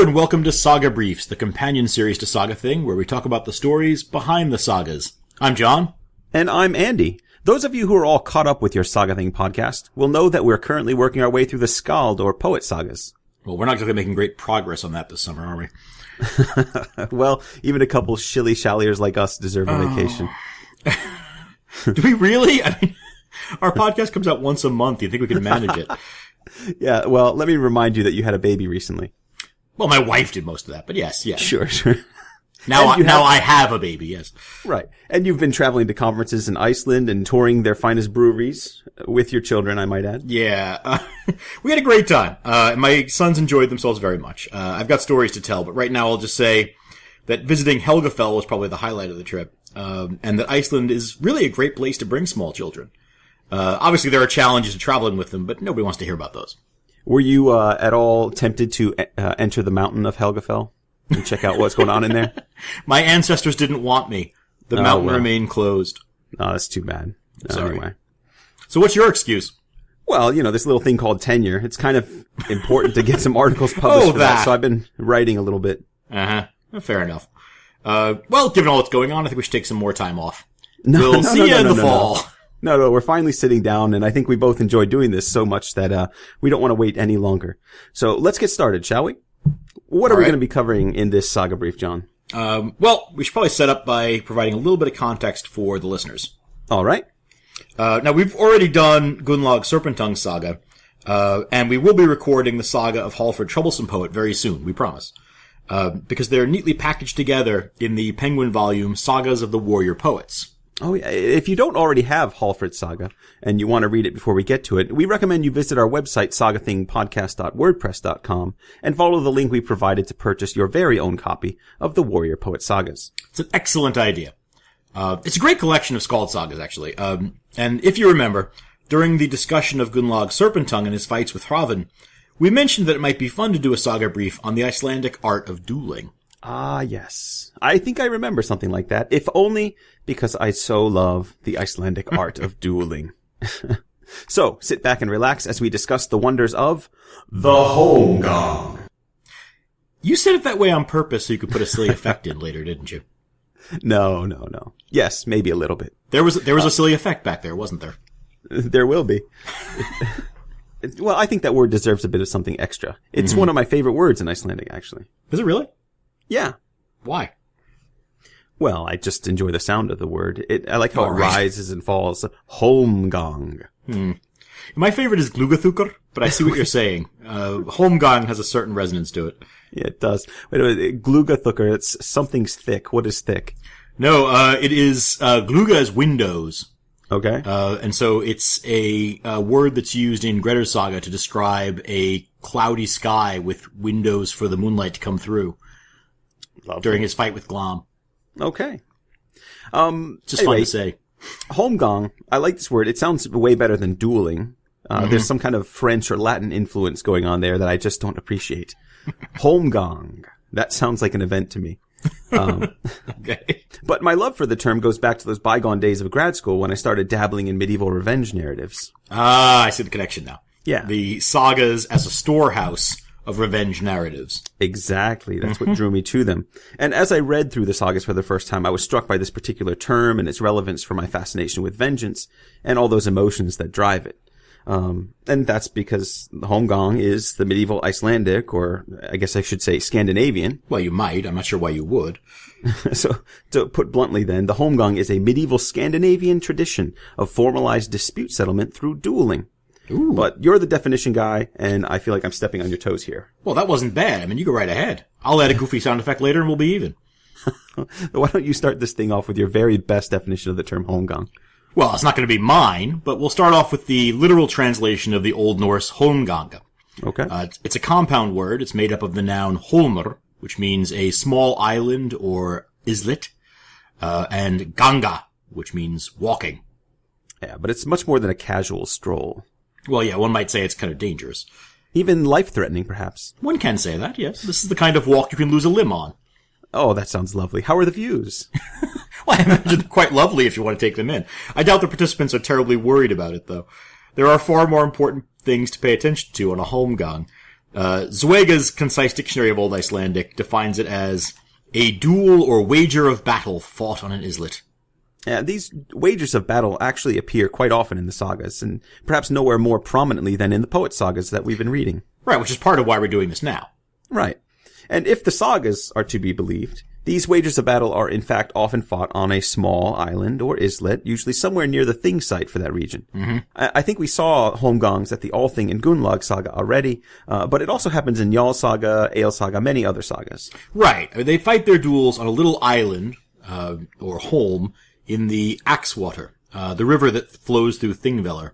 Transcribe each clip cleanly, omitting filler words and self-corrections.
and welcome to Saga Briefs, the companion series to Saga Thing, where we talk about the stories behind the sagas. I'm John. And I'm Andy. Those of you who are all caught up with your Saga Thing podcast will know that we're currently working our way through the Skald or poet sagas. Well, we're not exactly making great progress on that this summer, are we? Well, even a couple shilly-shalliers like us deserve a vacation. Do we really? I mean, our podcast comes out once a month. You think we can manage it? Yeah, well, let me remind you that you had a baby recently. Well, my wife did most of that, but yes. Sure. Now I have a baby, yes. Right. And you've been traveling to conferences in Iceland and touring their finest breweries with your children, I might add. Yeah. We had a great time. My sons enjoyed themselves very much. I've got stories to tell, but right now I'll just say that visiting Helgafell was probably the highlight of the trip, and that Iceland is really a great place to bring small children. Obviously there are challenges to traveling with them, but nobody wants to hear about those. Were you at all tempted to enter the mountain of Helgafell and check out what's going on in there? My ancestors didn't want me. The mountain remained closed. Oh, that's too bad. Sorry. Anyway. So what's your excuse? Well, this little thing called tenure. It's kind of important to get some articles published for that. So I've been writing a little bit. Uh-huh. Fair enough. Well, given all that's going on, I think we should take some more time off. We'll see you in the fall. No, we're finally sitting down, and I think we both enjoy doing this so much that we don't want to wait any longer. So let's get started, shall we? What are we going to be covering in this saga brief, John? Well, we should probably set up by providing a little bit of context for the listeners. All right. Now, we've already done Gunnlaug Serpentung saga, and we will be recording the saga of Hallfred Troublesome Poet very soon, we promise. Because they're neatly packaged together in the Penguin volume Sagas of the Warrior Poets. Oh, yeah. If you don't already have Hallfred's Saga and you want to read it before we get to it, we recommend you visit our website, sagathingpodcast.wordpress.com, and follow the link we provided to purchase your very own copy of the Warrior Poet Sagas. It's an excellent idea. It's a great collection of Skald sagas, actually. And if you remember, during the discussion of Gunnlaug Serpentung and his fights with Hravan, we mentioned that it might be fun to do a saga brief on the Icelandic art of dueling. Ah, yes. I think I remember something like that, if only because I so love the Icelandic art of dueling. So, sit back and relax as we discuss the wonders of the Holmgang. You said it that way on purpose so you could put a silly effect in later, didn't you? No. Yes, maybe a little bit. There was a silly effect back there, wasn't there? There will be. Well, I think that word deserves a bit of something extra. It's one of my favorite words in Icelandic, actually. Is it really? Yeah. Why? Well, I just enjoy the sound of the word. I like how it rises and falls. Holmgang. My favorite is Glugathukur, but I see what you're saying. Holmgang has a certain resonance to it. Yeah, it does. Wait a minute. Glugathukur, it's something's thick. What is thick? No, it is, Gluga is windows. Okay. And so it's a word that's used in Grettir's saga to describe a cloudy sky with windows for the moonlight to come through. Lovely. During his fight with Glom. Okay. Just anyway, fun to say. Holmgang, I like this word. It sounds way better than dueling. There's some kind of French or Latin influence going on there that I just don't appreciate. Holmgang. That sounds like an event to me. Okay. But my love for the term goes back to those bygone days of grad school when I started dabbling in medieval revenge narratives. Ah, I see the connection now. Yeah. The sagas as a storehouse of revenge narratives. Exactly. That's what drew me to them. And as I read through the sagas for the first time, I was struck by this particular term and its relevance for my fascination with vengeance and all those emotions that drive it. And that's because the Holmgang is the medieval Icelandic, or I guess I should say Scandinavian. Well, you might. I'm not sure why you would. So, to put bluntly then, the Holmgang is a medieval Scandinavian tradition of formalized dispute settlement through dueling. Ooh. But you're the definition guy, and I feel like I'm stepping on your toes here. Well, that wasn't bad. I mean, you go right ahead. I'll add a goofy sound effect later and we'll be even. Why don't you start this thing off with your very best definition of the term Holmgang? Well, it's not going to be mine, but we'll start off with the literal translation of the Old Norse Holmganga. Okay. It's a compound word. It's made up of the noun holmr, which means a small island or islet, and ganga, which means walking. Yeah, but it's much more than a casual stroll. Well, yeah, one might say it's kind of dangerous. Even life-threatening, perhaps. One can say that, yes. This is the kind of walk you can lose a limb on. Oh, that sounds lovely. How are the views? Well, I imagine they're quite lovely if you want to take them in. I doubt the participants are terribly worried about it, though. There are far more important things to pay attention to on a Holmgang. Zoega's Concise Dictionary of Old Icelandic defines it as a duel or wager of battle fought on an islet. These wagers of battle actually appear quite often in the sagas, and perhaps nowhere more prominently than in the poet sagas that we've been reading. Right, which is part of why we're doing this now. Right. And if the sagas are to be believed, these wagers of battle are in fact often fought on a small island or islet, usually somewhere near the Thing site for that region. Mm-hmm. I think we saw Holmgangs at the Althing and Gunnlaug saga already, but it also happens in Jarl saga, Ale saga, many other sagas. Right. They fight their duels on a little island, or holm, in the Axwater, the river that flows through Thingvellir.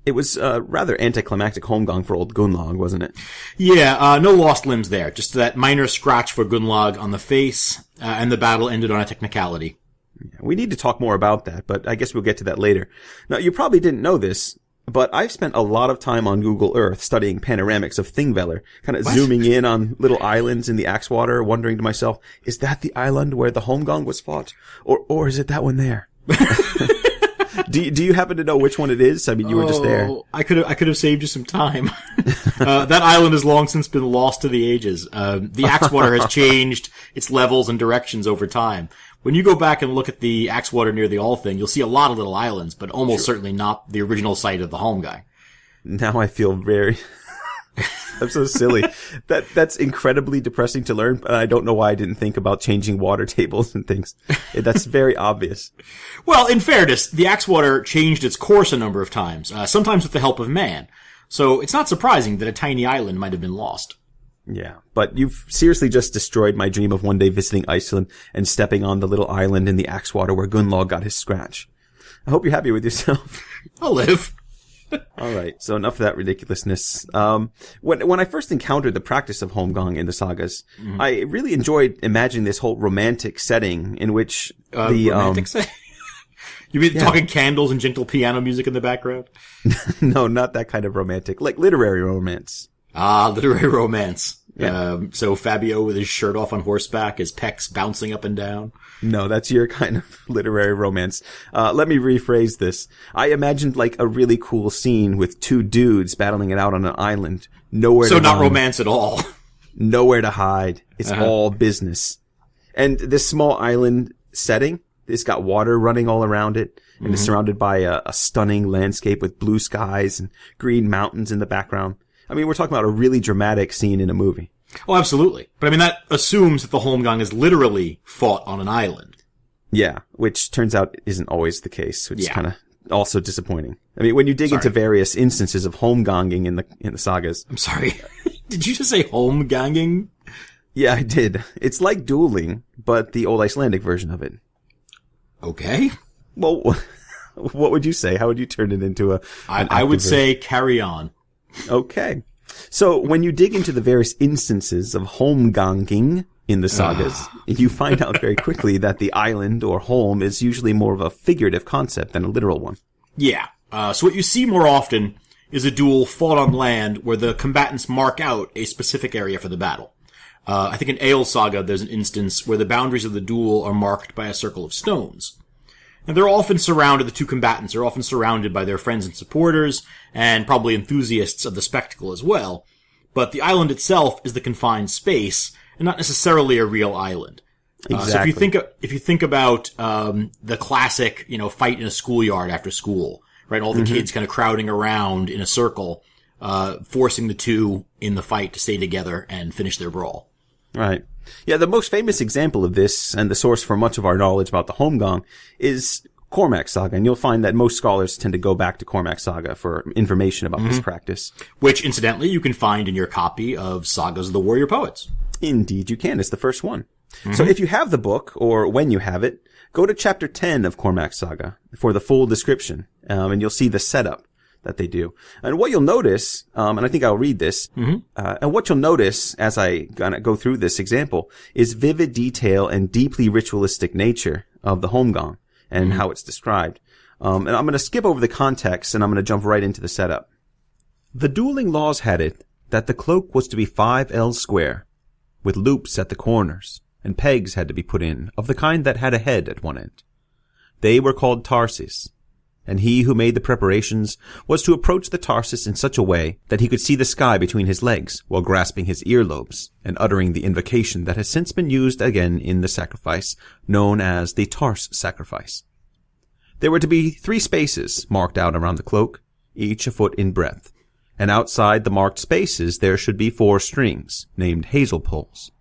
It was rather anticlimactic Holmgang for old Gunnlaug, wasn't it? Yeah, no lost limbs there. Just that minor scratch for Gunnlaug on the face, and the battle ended on a technicality. We need to talk more about that, but I guess we'll get to that later. Now, you probably didn't know this, but I've spent a lot of time on Google Earth studying panoramics of Thingvellir, kind of zooming in on little islands in the Axwater, wondering to myself, is that the island where the Holmgang was fought? Or is it that one there? Do you happen to know which one it is? I mean, you were just there. I could have saved you some time. That island has long since been lost to the ages. The Axwater has changed its levels and directions over time. When you go back and look at the Axwater near the Althing, you'll see a lot of little islands, but almost certainly not the original site of the Holmgang. Now I feel very... I'm so silly. That's incredibly depressing to learn, and I don't know why I didn't think about changing water tables and things. That's very obvious. Well, in fairness, the Axwater changed its course a number of times, sometimes with the help of man. So it's not surprising that a tiny island might have been lost. Yeah, but you've seriously just destroyed my dream of one day visiting Iceland and stepping on the little island in the Axwater where Gunnlaug got his scratch. I hope you're happy with yourself. I'll live. All right, so enough of that ridiculousness. When I first encountered the practice of Holmgang in the sagas, I really enjoyed imagining this whole romantic setting in which romantic setting? You mean talking candles and gentle piano music in the background? No, not that kind of romantic, like literary romance. Ah, literary romance. Yeah. So Fabio with his shirt off on horseback, his pecs bouncing up and down. No, that's your kind of literary romance. Let me rephrase this. I imagined like a really cool scene with two dudes battling it out on an island. Nowhere so to not run, romance at all. nowhere to hide. It's all business. And this small island setting, it's got water running all around it, and it's surrounded by a stunning landscape with blue skies and green mountains in the background. I mean, we're talking about a really dramatic scene in a movie. Oh, absolutely. But I mean, that assumes that the Holmgang is literally fought on an island. Yeah, which turns out isn't always the case, which is kind of also disappointing. I mean, when you dig into various instances of Holmganging in the sagas. I'm sorry. Did you just say Holmganging? Yeah, I did. It's like Dueling, but the old Icelandic version of it. Okay. Well, what would you say? How would you turn it into a... I would say carry on. Okay. So when you dig into the various instances of Holmganging in the sagas, you find out very quickly that the island or holm is usually more of a figurative concept than a literal one. Yeah. So what you see more often is a duel fought on land where the combatants mark out a specific area for the battle. I think in Ale Saga there's an instance where the boundaries of the duel are marked by a circle of stones. And they're often surrounded, the two combatants are often surrounded by their friends and supporters, and probably enthusiasts of the spectacle as well. But the island itself is the confined space, and not necessarily a real island. Exactly. So if you think about, the classic, fight in a schoolyard after school, right? All the kids kind of crowding around in a circle, forcing the two in the fight to stay together and finish their brawl. Right. Yeah, the most famous example of this, and the source for much of our knowledge about the Holmgang, is Cormac's Saga, and you'll find that most scholars tend to go back to Cormac's Saga for information about this practice. Which, incidentally, you can find in your copy of Sagas of the Warrior Poets. Indeed you can. It's the first one. So if you have the book, or when you have it, go to chapter 10 of Cormac's Saga for the full description, and you'll see the setup that they do. And what you'll notice, and I think I'll read this, and what you'll notice as I go through this example is vivid detail and deeply ritualistic nature of the Holmgang and how it's described. And I'm going to skip over the context and I'm going to jump right into the setup. The dueling laws had it that the cloak was to be 5 ells square, with loops at the corners, and pegs had to be put in, of the kind that had a head at one end. They were called tarses. and he who made the preparations was to approach the Tarsus in such a way that he could see the sky between his legs while grasping his earlobes and uttering the invocation that has since been used again in the sacrifice known as the Tars sacrifice. There were to be 3 spaces marked out around the cloak, each a foot in breadth, and outside the marked spaces there should be 4 strings, named hazel poles.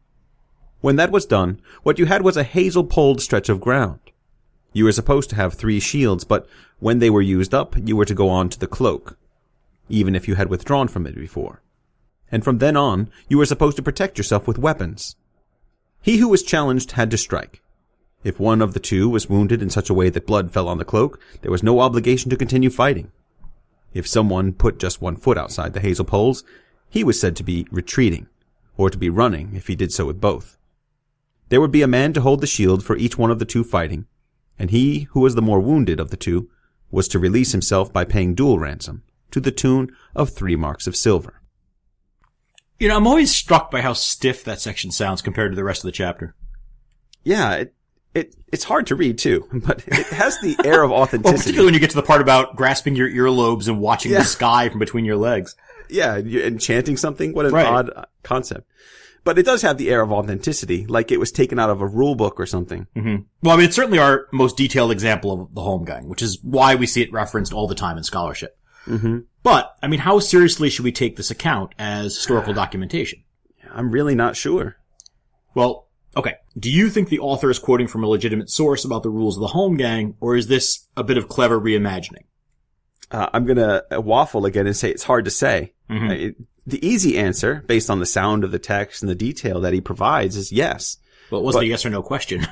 When that was done, what you had was a hazel-poled stretch of ground. You were supposed to have 3 shields, but when they were used up, you were to go on to the cloak, even if you had withdrawn from it before. And from then on, you were supposed to protect yourself with weapons. He who was challenged had to strike. If one of the 2 was wounded in such a way that blood fell on the cloak, there was no obligation to continue fighting. If someone put just 1 foot outside the hazel poles, he was said to be retreating, or to be running if he did so with both. There would be a man to hold the shield for each one of the 2 fighting, and he who was the more wounded of the 2 was to release himself by paying duel ransom to the tune of 3 marks of silver. You know, I'm always struck by how stiff that section sounds compared to the rest of the chapter. Yeah, it's hard to read too, but it has the air of authenticity. Well, particularly when you get to the part about grasping your earlobes and watching the sky from between your legs. Yeah, and chanting something. What an odd concept. But it does have the air of authenticity, like it was taken out of a rule book or something. Mm-hmm. Well, I mean, it's certainly our most detailed example of the Holmgang, which is why we see it referenced all the time in scholarship. Mm-hmm. But, I mean, how seriously should we take this account as historical documentation? I'm really not sure. Well, okay. Do you think the author is quoting from a legitimate source about the rules of the Holmgang, or is this a bit of clever reimagining? I'm going to waffle again and say it's hard to say. Mm-hmm. The easy answer, based on the sound of the text and the detail that he provides, is yes. Well, it wasn't a yes or no question.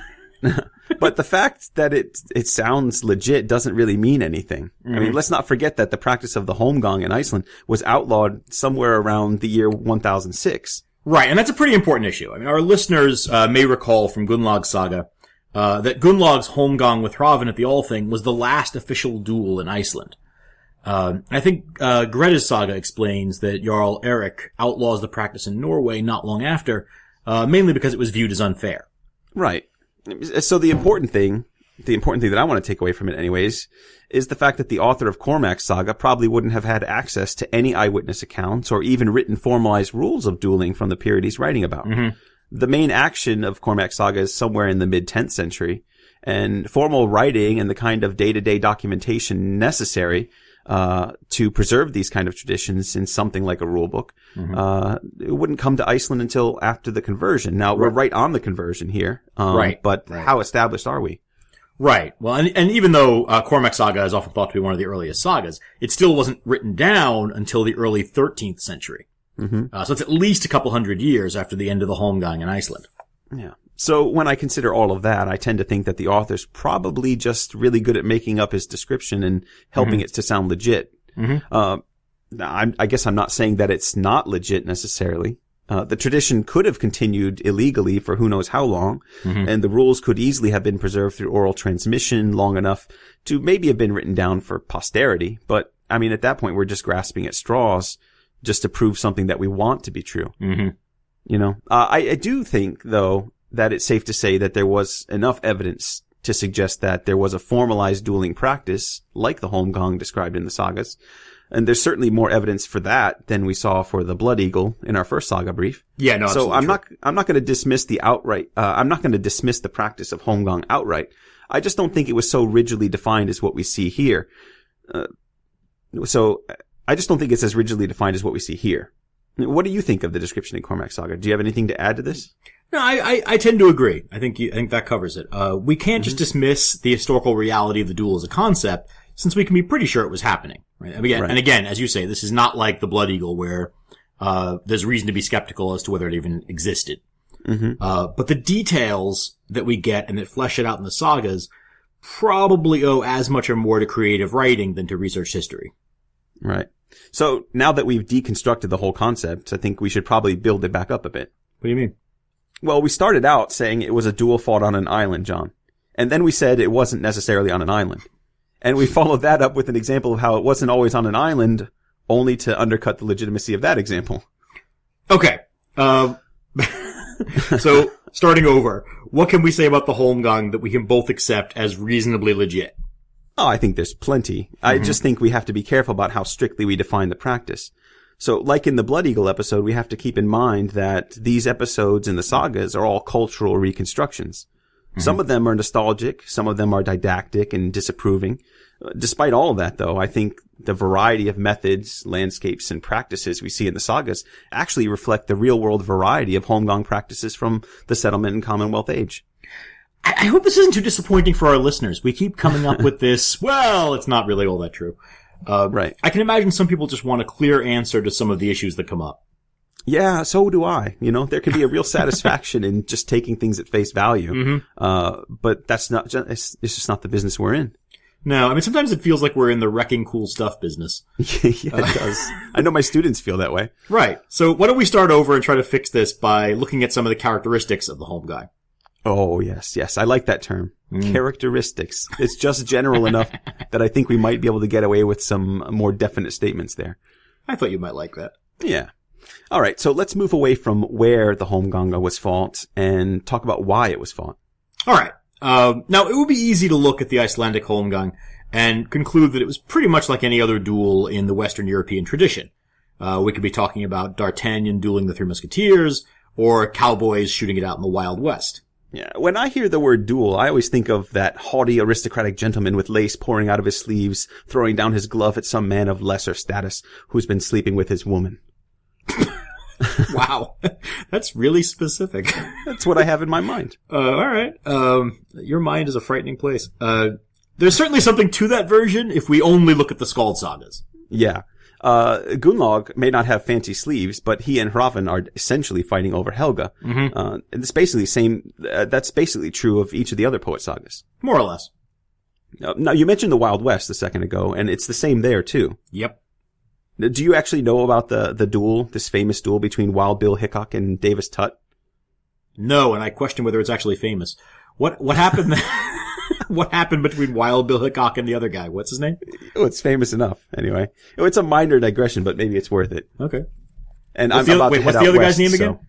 But the fact that it sounds legit doesn't really mean anything. Mm-hmm. I mean, let's not forget that the practice of the Holmgang in Iceland was outlawed somewhere around the year 1006. Right, and that's a pretty important issue. I mean, our listeners may recall from Gunnlaug's saga that Gunnlaug's Holmgang with Hraven at the Althing was the last official duel in Iceland. I think Greda's saga explains that Jarl Erik outlaws the practice in Norway not long after, mainly because it was viewed as unfair. Right. So the important thing that I want to take away from it anyways, is the fact that the author of Cormac's saga probably wouldn't have had access to any eyewitness accounts or even written formalized rules of dueling from the period he's writing about. Mm-hmm. The main action of Cormac's saga is somewhere in the mid-10th century, and formal writing and the kind of day-to-day documentation necessary to preserve these kind of traditions in something like a rule book, it wouldn't come to Iceland until after the conversion. Now, we're right on the conversion here. But how established are we? Right. Well, and even though Cormac's saga is often thought to be one of the earliest sagas, it still wasn't written down until the early 13th century. So it's at least a couple hundred years after the end of the Holmgang in Iceland. Yeah. So when I consider all of that, I tend to think that the author's probably just really good at making up his description and helping it to sound legit. I guess I'm not saying that it's not legit necessarily. The tradition could have continued illegally for who knows how long, and the rules could easily have been preserved through oral transmission long enough to maybe have been written down for posterity. But, I mean, at that point, we're just grasping at straws just to prove something that we want to be true. You know, I do think, though, that it's safe to say that there was enough evidence to suggest that there was a formalized dueling practice, like the Holmgang described in the sagas. And there's certainly more evidence for that than we saw for the Blood Eagle in our first saga brief. Yeah, no, so I'm not going to dismiss I'm not going to dismiss the practice of Holmgang outright. I just don't think it was so rigidly defined as what we see here. So I just don't think it's as rigidly defined as what we see here. What do you think of the description in Cormac's saga? Do you have anything to add to this? No, I tend to agree. I think that covers it. We can't just dismiss the historical reality of the duel as a concept, since we can be pretty sure it was happening. Right? And again, as you say, this is not like the Blood Eagle where there's reason to be skeptical as to whether it even existed. But the details that we get and that flesh it out in the sagas probably owe as much or more to creative writing than to research history. Right. So now that we've deconstructed the whole concept, I think we should probably build it back up a bit. What do you mean? Well, we started out saying it was a duel fought on an island, John. And then we said it wasn't necessarily on an island. And we followed that up with an example of how it wasn't always on an island, only to undercut the legitimacy of that example. Okay. So, starting over, what can we say about the Holmgang that we can both accept as reasonably legit? Oh, I think there's plenty. I just think we have to be careful about how strictly we define the practice. So, like in the Blood Eagle episode, we have to keep in mind that these episodes in the sagas are all cultural reconstructions. Some of them are nostalgic, some of them are didactic and disapproving. Despite all of that, though, I think the variety of methods, landscapes, and practices we see in the sagas actually reflect the real-world variety of Holmgang practices from the settlement and Commonwealth age. I hope this isn't too disappointing for our listeners. We keep coming up with this, well, it's not really all that true. Right. I can imagine some people just want a clear answer to some of the issues that come up. Yeah, so do I. You know, there can be a real satisfaction in just taking things at face value. But that's not, it's just not the business we're in. No, I mean, sometimes it feels like we're in the wrecking cool stuff business. Yeah, it does. I know my students feel that way. Right. So why don't we start over and try to fix this by looking at some of the characteristics of the Holmgang? Oh, yes. I like that term. Characteristics. It's just general enough that I think we might be able to get away with some more definite statements there. I thought you might like that. Yeah. All right. So let's move away from where the Holmgang was fought and talk about why it was fought. All right. Now, it would be easy to look at the Icelandic Holmgang and conclude that it was pretty much like any other duel in the Western European tradition. We could be talking about D'Artagnan dueling the Three Musketeers, or cowboys shooting it out in the Wild West. Yeah, when I hear the word duel, I always think of that haughty aristocratic gentleman with lace pouring out of his sleeves, throwing down his glove at some man of lesser status who's been sleeping with his woman. Wow. That's really specific. That's what I have in my mind. All right. Your mind is a frightening place. There's certainly something to that version if we only look at the Skald sagas. Yeah. Gunnlaug may not have fancy sleeves, but he and Hravan are essentially fighting over Helga. And it's basically that's basically true of each of the other poet sagas. More or less. Now, you mentioned the Wild West a second ago, and it's the same there, too. Yep. Do you actually know about the duel, this famous duel between Wild Bill Hickok and Davis Tutt? No, and I question whether it's actually famous. What happened? What happened between Wild Bill Hickok and the other guy? What's his name? Oh, it's famous enough. Anyway, it's a minor digression, but maybe it's worth it. Okay. And what's the other guy's name again?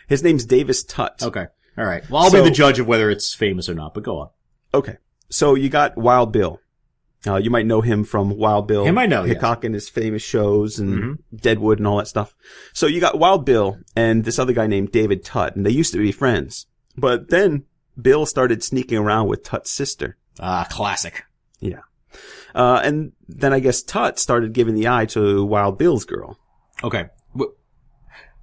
His name's Davis Tutt. Okay. All right. Well, I'll be the judge of whether it's famous or not, but go on. Okay. So you got Wild Bill. You might know him from Wild Bill Hickok and his famous shows and Deadwood and all that stuff. So you got Wild Bill and this other guy named David Tutt, and they used to be friends. But then Bill started sneaking around with Tutt's sister. Ah, classic. Yeah. And then I guess Tutt started giving the eye to Wild Bill's girl. Okay.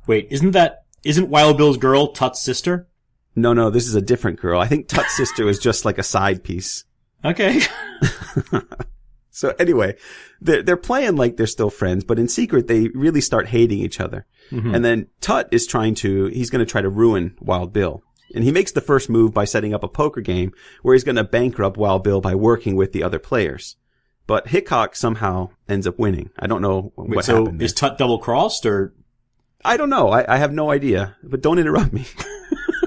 Wait, isn't Wild Bill's girl Tutt's sister? No, this is a different girl. I think Tutt's sister was just like a side piece. Okay. So anyway, they're playing like they're still friends, but in secret they really start hating each other. And then Tutt is he's going to try to ruin Wild Bill. And he makes the first move by setting up a poker game where he's going to bankrupt Wild Bill by working with the other players. But Hickok somehow ends up winning. I don't know what happened there. Is Tutt double-crossed, or? I don't know. I have no idea. But don't interrupt me.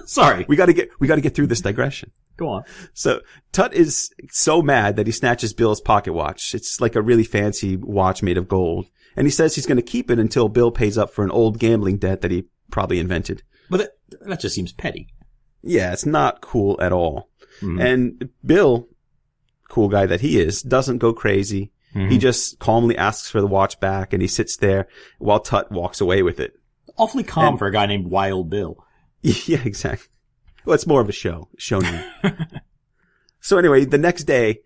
Sorry. We gotta get through this digression. Go on. So Tutt is so mad that he snatches Bill's pocket watch. It's like a really fancy watch made of gold. And he says he's going to keep it until Bill pays up for an old gambling debt that he probably invented. But that just seems petty. Yeah, it's not cool at all. And Bill, cool guy that he is, doesn't go crazy. He just calmly asks for the watch back, and he sits there while Tutt walks away with it. Awfully calm for a guy named Wild Bill. Yeah, exactly. Well, it's more of a show name. So anyway, the next day,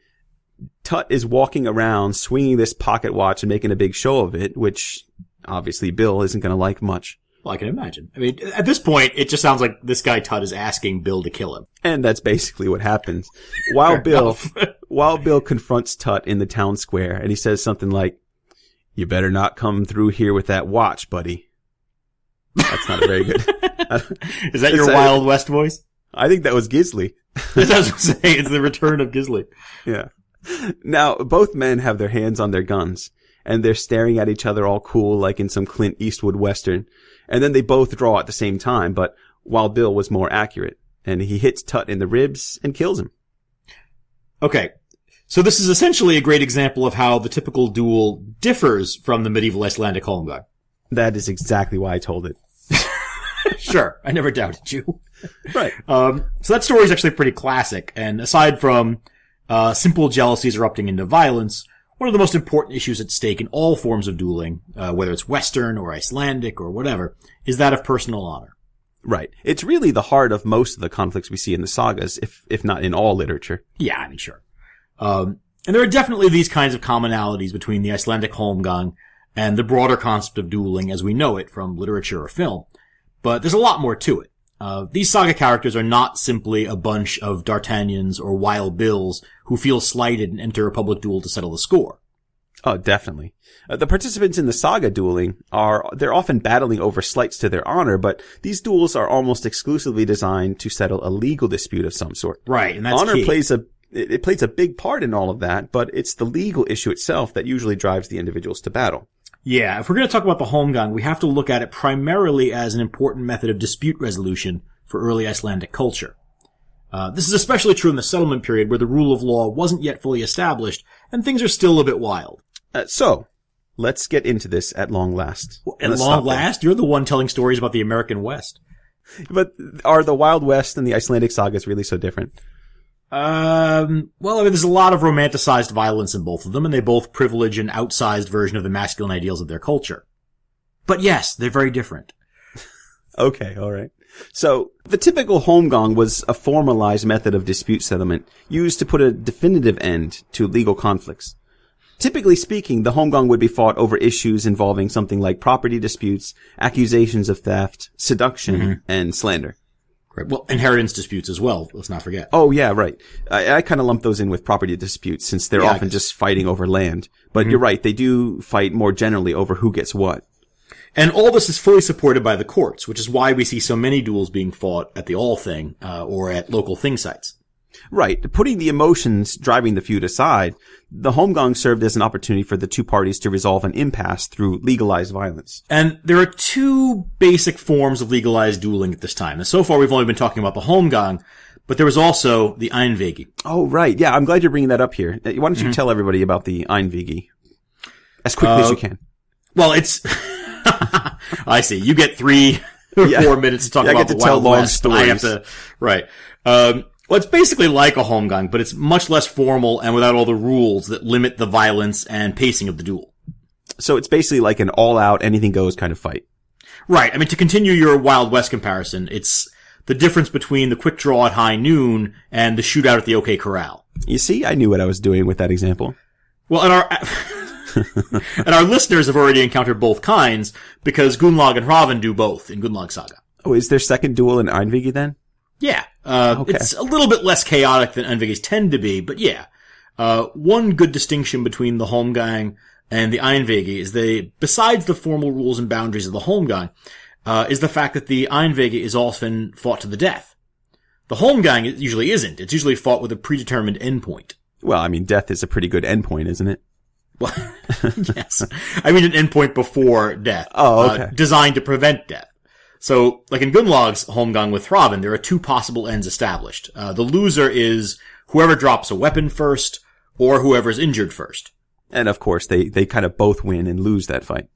Tutt is walking around swinging this pocket watch and making a big show of it, which obviously Bill isn't going to like much. Well, I can imagine. I mean, at this point, it just sounds like this guy Tutt is asking Bill to kill him. And that's basically what happens. While Bill confronts Tutt in the town square, and he says something like, "You better not come through here with that watch, buddy." That's not very good. Is that your Wild West voice? I think that was Gisley. That's what I was going to say. It's the return of Gisley. Yeah. Now, both men have their hands on their guns, and they're staring at each other all cool like in some Clint Eastwood Western. And then they both draw at the same time, but Wild Bill was more accurate, and he hits Tutt in the ribs and kills him. Okay. So this is essentially a great example of how the typical duel differs from the medieval Icelandic Holmgang. That is exactly why I told it. Sure. I never doubted you. Right. So that story is actually pretty classic. And aside from simple jealousies erupting into violence, one of the most important issues at stake in all forms of dueling, whether it's Western or Icelandic or whatever, is that of personal honor. Right. It's really the heart of most of the conflicts we see in the sagas, if not in all literature. Yeah, I mean, sure. And there are definitely these kinds of commonalities between the Icelandic Holmgang and the broader concept of dueling as we know it from literature or film. But there's a lot more to it. These saga characters are not simply a bunch of D'Artagnans or Wild Bills who feel slighted and enter a public duel to settle the score. Oh, definitely. The participants in the saga dueling they're often battling over slights to their honor, but these duels are almost exclusively designed to settle a legal dispute of some sort. Right, and that's honor key. plays a big part in all of that, but it's the legal issue itself that usually drives the individuals to battle. Yeah, if we're going to talk about the Holmgang, we have to look at it primarily as an important method of dispute resolution for early Icelandic culture. This is especially true in the settlement period where the rule of law wasn't yet fully established and things are still a bit wild. So, let's get into this at long last. At long last? You're the one telling stories about the American West. But are the Wild West and the Icelandic sagas really so different? Well, I mean, there's a lot of romanticized violence in both of them, and they both privilege an outsized version of the masculine ideals of their culture. But yes, they're very different. Okay, alright. So, the typical Holmgang was a formalized method of dispute settlement used to put a definitive end to legal conflicts. Typically speaking, the Holmgang would be fought over issues involving something like property disputes, accusations of theft, seduction, and slander. Right. Well, inheritance disputes as well, let's not forget. Oh, yeah, right. I kind of lump those in with property disputes since they're often just fighting over land. But you're right, they do fight more generally over who gets what. And all this is fully supported by the courts, which is why we see so many duels being fought at the Althing, or at local thing sites. Right. Putting the emotions driving the feud aside, the Holmgang served as an opportunity for the two parties to resolve an impasse through legalized violence. And there are two basic forms of legalized dueling at this time. And so far we've only been talking about the Holmgang, but there was also the Einvigi. Oh, right. Yeah, I'm glad you're bringing that up here. Why don't you tell everybody about the Einvigi? As quickly as you can. Well, it's... I see. You get 3 or 4 minutes to talk about the Wild West. I have to... Right. Well, it's basically like a Holmgang, but it's much less formal and without all the rules that limit the violence and pacing of the duel. So it's basically like an all-out, anything-goes kind of fight. Right. I mean, to continue your Wild West comparison, it's the difference between the quick draw at high noon and the shootout at the OK Corral. You see, I knew what I was doing with that example. Well, and our listeners have already encountered both kinds because Gunnlaug and Hrafn do both in Gunnlaug's saga. Oh, is there second duel in Einvigi then? Yeah. Okay. It's a little bit less chaotic than Einvigi's tend to be, but yeah. One good distinction between the Holmgang and the Einvigi is besides the formal rules and boundaries of the Holmgang, is the fact that the Einvigi is often fought to the death. The Holmgang usually isn't. It's usually fought with a predetermined endpoint. Well, I mean, death is a pretty good endpoint, isn't it? Well, yes. I mean an endpoint before death. Oh, okay. Designed to prevent death. So, like in Gunnlaug's Holmgang with Hrafn, there are 2 possible ends established. The loser is whoever drops a weapon first, or whoever's injured first. And of course, they kind of both win and lose that fight.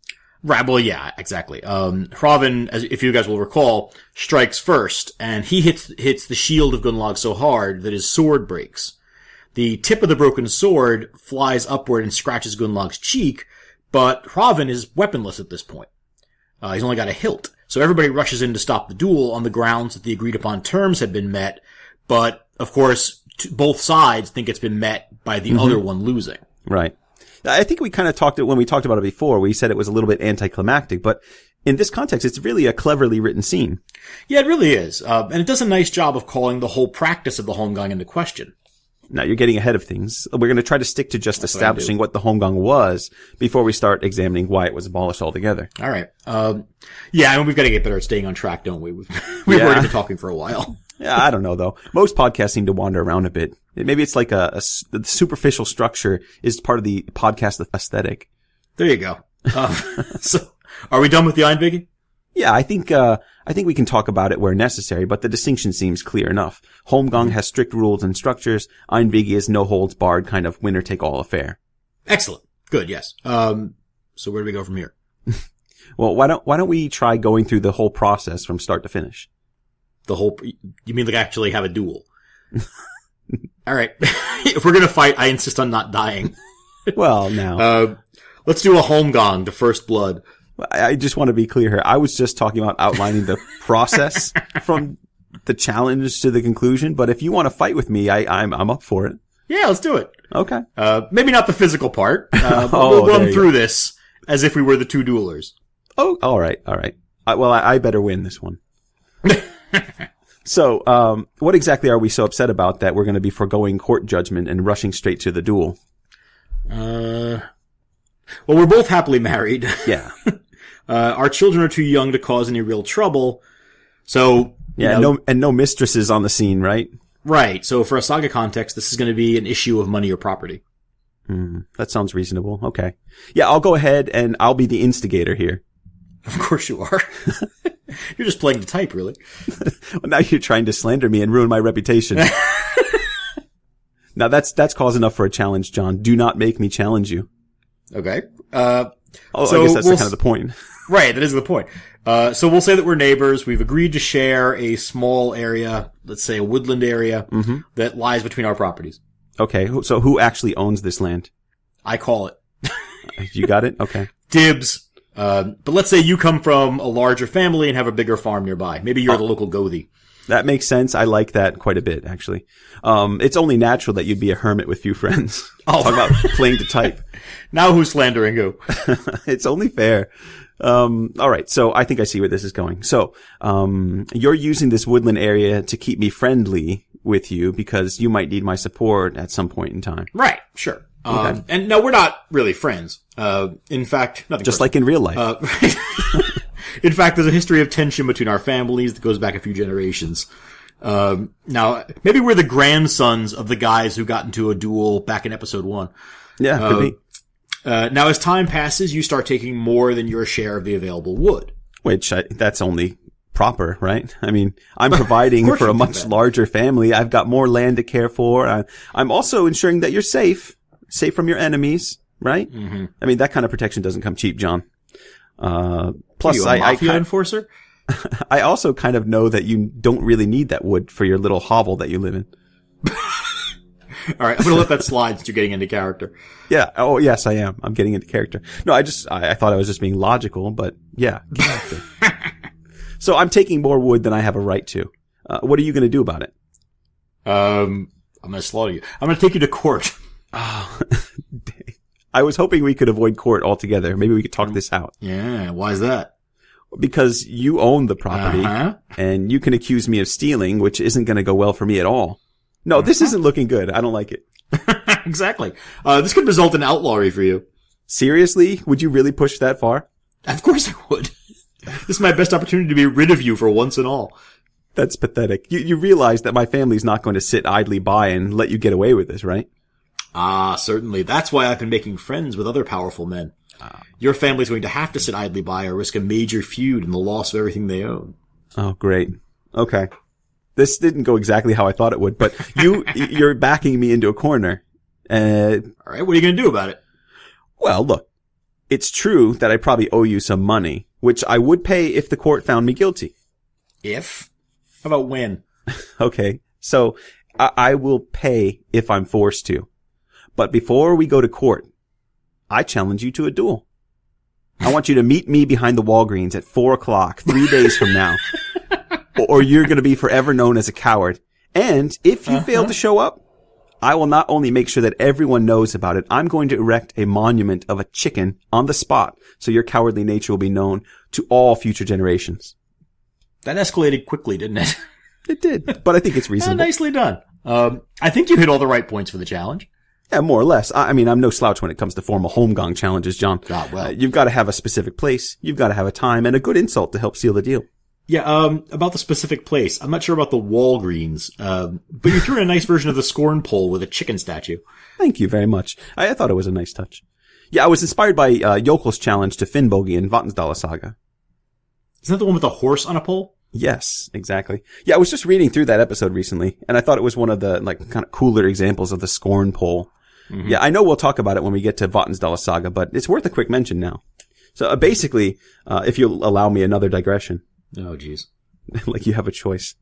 Right, well, yeah, exactly. Hrafn, if you guys will recall, strikes first, and he hits the shield of Gunnlaug so hard that his sword breaks. The tip of the broken sword flies upward and scratches Gunnlaug's cheek, but Hrafn is weaponless at this point. He's only got a hilt. So everybody rushes in to stop the duel on the grounds that the agreed upon terms had been met, but, of course, both sides think it's been met by the other one losing. Right. I think we kind of when we talked about it before, we said it was a little bit anticlimactic, but in this context, it's really a cleverly written scene. Yeah, it really is. And it does a nice job of calling the whole practice of the Holmgang into question. Now, you're getting ahead of things. We're going to try to stick to just establishing what the Holmgang was before we start examining why it was abolished altogether. All right. Yeah, I mean, we've got to get better at staying on track, don't we? We've already been talking for a while. Yeah, I don't know, though. Most podcasts seem to wander around a bit. Maybe it's like the superficial structure is part of the podcast aesthetic. There you go. So, are we done with the Einvigi? Yeah, I think we can talk about it where necessary, but the distinction seems clear enough. Holmgang has strict rules and structures. Einvigi is no holds barred kind of winner take all affair. Excellent. Good, yes. So where do we go from here? Well, why don't we try going through the whole process from start to finish? You mean like actually have a duel? All right. If we're gonna fight, I insist on not dying. Well, now. Let's do a Holmgang to first blood. I just want to be clear here. I was just talking about outlining the process from the challenge to the conclusion. But if you want to fight with me, I'm up for it. Yeah, let's do it. Okay. Maybe not the physical part. But we'll run through this as if we were the two duelers. Oh, all right. I better win this one. So, what exactly are we so upset about that we're going to be foregoing court judgment and rushing straight to the duel? Well, we're both happily married. Yeah. Our children are too young to cause any real trouble. So, yeah, no mistresses on the scene, right? Right. So for a saga context, this is going to be an issue of money or property. That sounds reasonable. Okay. Yeah, I'll go ahead and I'll be the instigator here. Of course you are. You're just playing the type, really. Well, now you're trying to slander me and ruin my reputation. Now that's cause enough for a challenge, John. Do not make me challenge you. Okay. I guess that's kind of the point. Right, that is the point. So we'll say that we're neighbors. We've agreed to share a small area, let's say a woodland area, that lies between our properties. Okay, so who actually owns this land? I call it. You got it? Okay. Dibs. But let's say you come from a larger family and have a bigger farm nearby. Maybe you're the local Gothi. That makes sense. I like that quite a bit, actually. It's only natural that you'd be a hermit with few friends. Oh. Talk about playing to type. Now who's slandering who? It's only fair. All right. So I think I see where this is going. So, you're using this woodland area to keep me friendly with you because you might need my support at some point in time. Right. Sure. Okay. And no, we're not really friends. In fact, nothing just personal. like in real life. Right. In fact, there's a history of tension between our families that goes back a few generations. Now, maybe we're the grandsons of the guys who got into a duel back in episode 1. Yeah, could be. Now, as time passes, you start taking more than your share of the available wood. Which, that's only proper, right? I mean, I'm providing for a much larger family. I've got more land to care for. I'm also ensuring that you're safe from your enemies, right? Mm-hmm. I mean, that kind of protection doesn't come cheap, John. Plus, a mafia enforcer? I also kind of know that you don't really need that wood for your little hovel that you live in. All right, I'm going to let that slide since you're getting into character. Yeah. Oh, yes, I am. I'm getting into character. No, I thought I was just being logical, but yeah, character. So I'm taking more wood than I have a right to. What are you going to do about it? I'm going to slaughter you. I'm going to take you to court. Oh, I was hoping we could avoid court altogether. Maybe we could talk this out. Yeah. Why is that? Because you own the property and you can accuse me of stealing, which isn't going to go well for me at all. No, this isn't looking good. I don't like it. Exactly. This could result in outlawry for you. Seriously? Would you really push that far? Of course I would. This is my best opportunity to be rid of you for once and all. That's pathetic. You realize that my family's not going to sit idly by and let you get away with this, right? Certainly. That's why I've been making friends with other powerful men. Your family's going to have to sit idly by or risk a major feud and the loss of everything they own. Oh, great. Okay. This didn't go exactly how I thought it would, but you're backing me into a corner. All right. What are you going to do about it? Well, look, it's true that I probably owe you some money, which I would pay if the court found me guilty. If? How about when? Okay. So I will pay if I'm forced to. But before we go to court, I challenge you to a duel. I want you to meet me behind the Walgreens at 4:00, 3 days from now. Or you're going to be forever known as a coward. And if you fail to show up, I will not only make sure that everyone knows about it, I'm going to erect a monument of a chicken on the spot so your cowardly nature will be known to all future generations. That escalated quickly, didn't it? It did, but I think it's reasonable. Nicely done. I think you hit all the right points for the challenge. Yeah, more or less. I mean, I'm no slouch when it comes to formal Holmgang challenges, John. Well. You've got to have a specific place, you've got to have a time, and a good insult to help seal the deal. Yeah, about the specific place. I'm not sure about the Walgreens, but you threw in a nice version of the Scorn pole with a chicken statue. Thank you very much. I thought it was a nice touch. Yeah, I was inspired by Jokel's challenge to Finnbogi in Vatnsdala Saga. Isn't that the one with the horse on a pole? Yes, exactly. Yeah, I was just reading through that episode recently, and I thought it was one of the kind of cooler examples of the Scorn pole. Mm-hmm. Yeah, I know we'll talk about it when we get to Vatnsdala Saga, but it's worth a quick mention now. So basically, if you'll allow me another digression. Oh, jeez. Like you have a choice.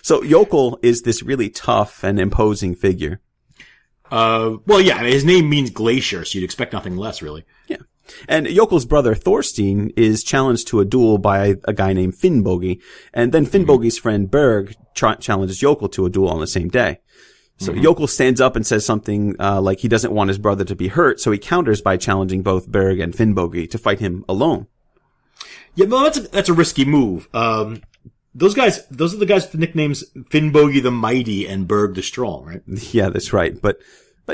So Yokel is this really tough and imposing figure. Well, yeah, I mean, his name means glacier, so you'd expect nothing less, really. Yeah. And Yokel's brother Thorstein is challenged to a duel by a guy named Finnbogi, and then Finnbogi's friend Berg challenges Yokel to a duel on the same day. So Yokel stands up and says something like he doesn't want his brother to be hurt, so he counters by challenging both Berg and Finnbogi to fight him alone. Yeah, well, that's a risky move. Those are the guys with the nicknames Finnbogi the Mighty and Berg the Strong, right? Yeah, that's right. But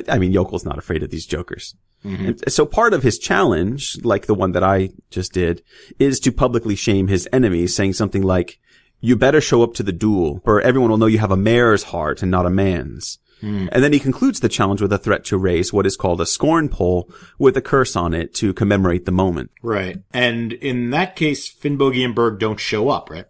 I mean, Yokel's not afraid of these jokers. And so part of his challenge, like the one that I just did, is to publicly shame his enemies, saying something like, "You better show up to the duel, or everyone will know you have a mare's heart and not a man's." And then he concludes the challenge with a threat to raise what is called a Scorn pole with a curse on it to commemorate the moment. Right. And in that case, Finnbogi and Berg don't show up, right?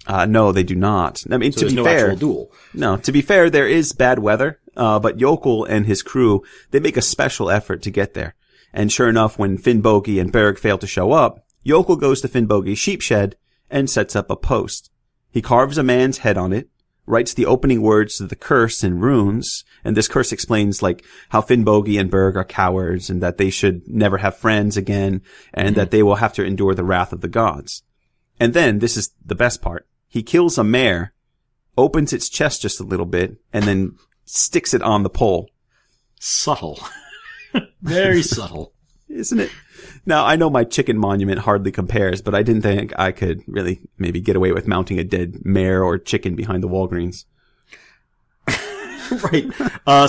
No, they do not. I mean, So to there's be no fair, actual duel. no, to be fair, there is bad weather, but Yokel and his crew, they make a special effort to get there. And sure enough, when Finnbogi and Berg fail to show up, Yokel goes to Finnbogi's sheep shed and sets up a post. He carves a man's head on it, writes the opening words to the curse in runes, and this curse explains like how Finnbogi and Berg are cowards and that they should never have friends again and that they will have to endure the wrath of the gods. And then, this is the best part, he kills a mare, opens its chest just a little bit, and then sticks it on the pole. Subtle. Very subtle. Isn't it? Now, I know my chicken monument hardly compares, but I didn't think I could really maybe get away with mounting a dead mare or chicken behind the Walgreens. Right.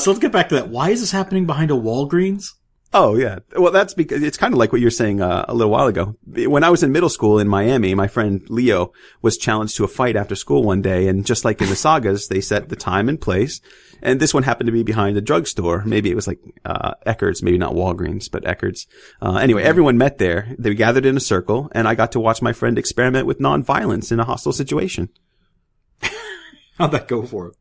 So let's get back to that. Why is this happening behind a Walgreens? Oh, yeah. Well, that's because it's kind of like what you were saying a little while ago. When I was in middle school in Miami, my friend Leo was challenged to a fight after school one day. And just like in the Sagas, they set the time and place. And this one happened to be behind a drugstore. Maybe it was like Eckerd's, maybe not Walgreens, but Eckerd's. Anyway, everyone met there. They gathered in a circle, and I got to watch my friend experiment with nonviolence in a hostile situation. How'd that go for him?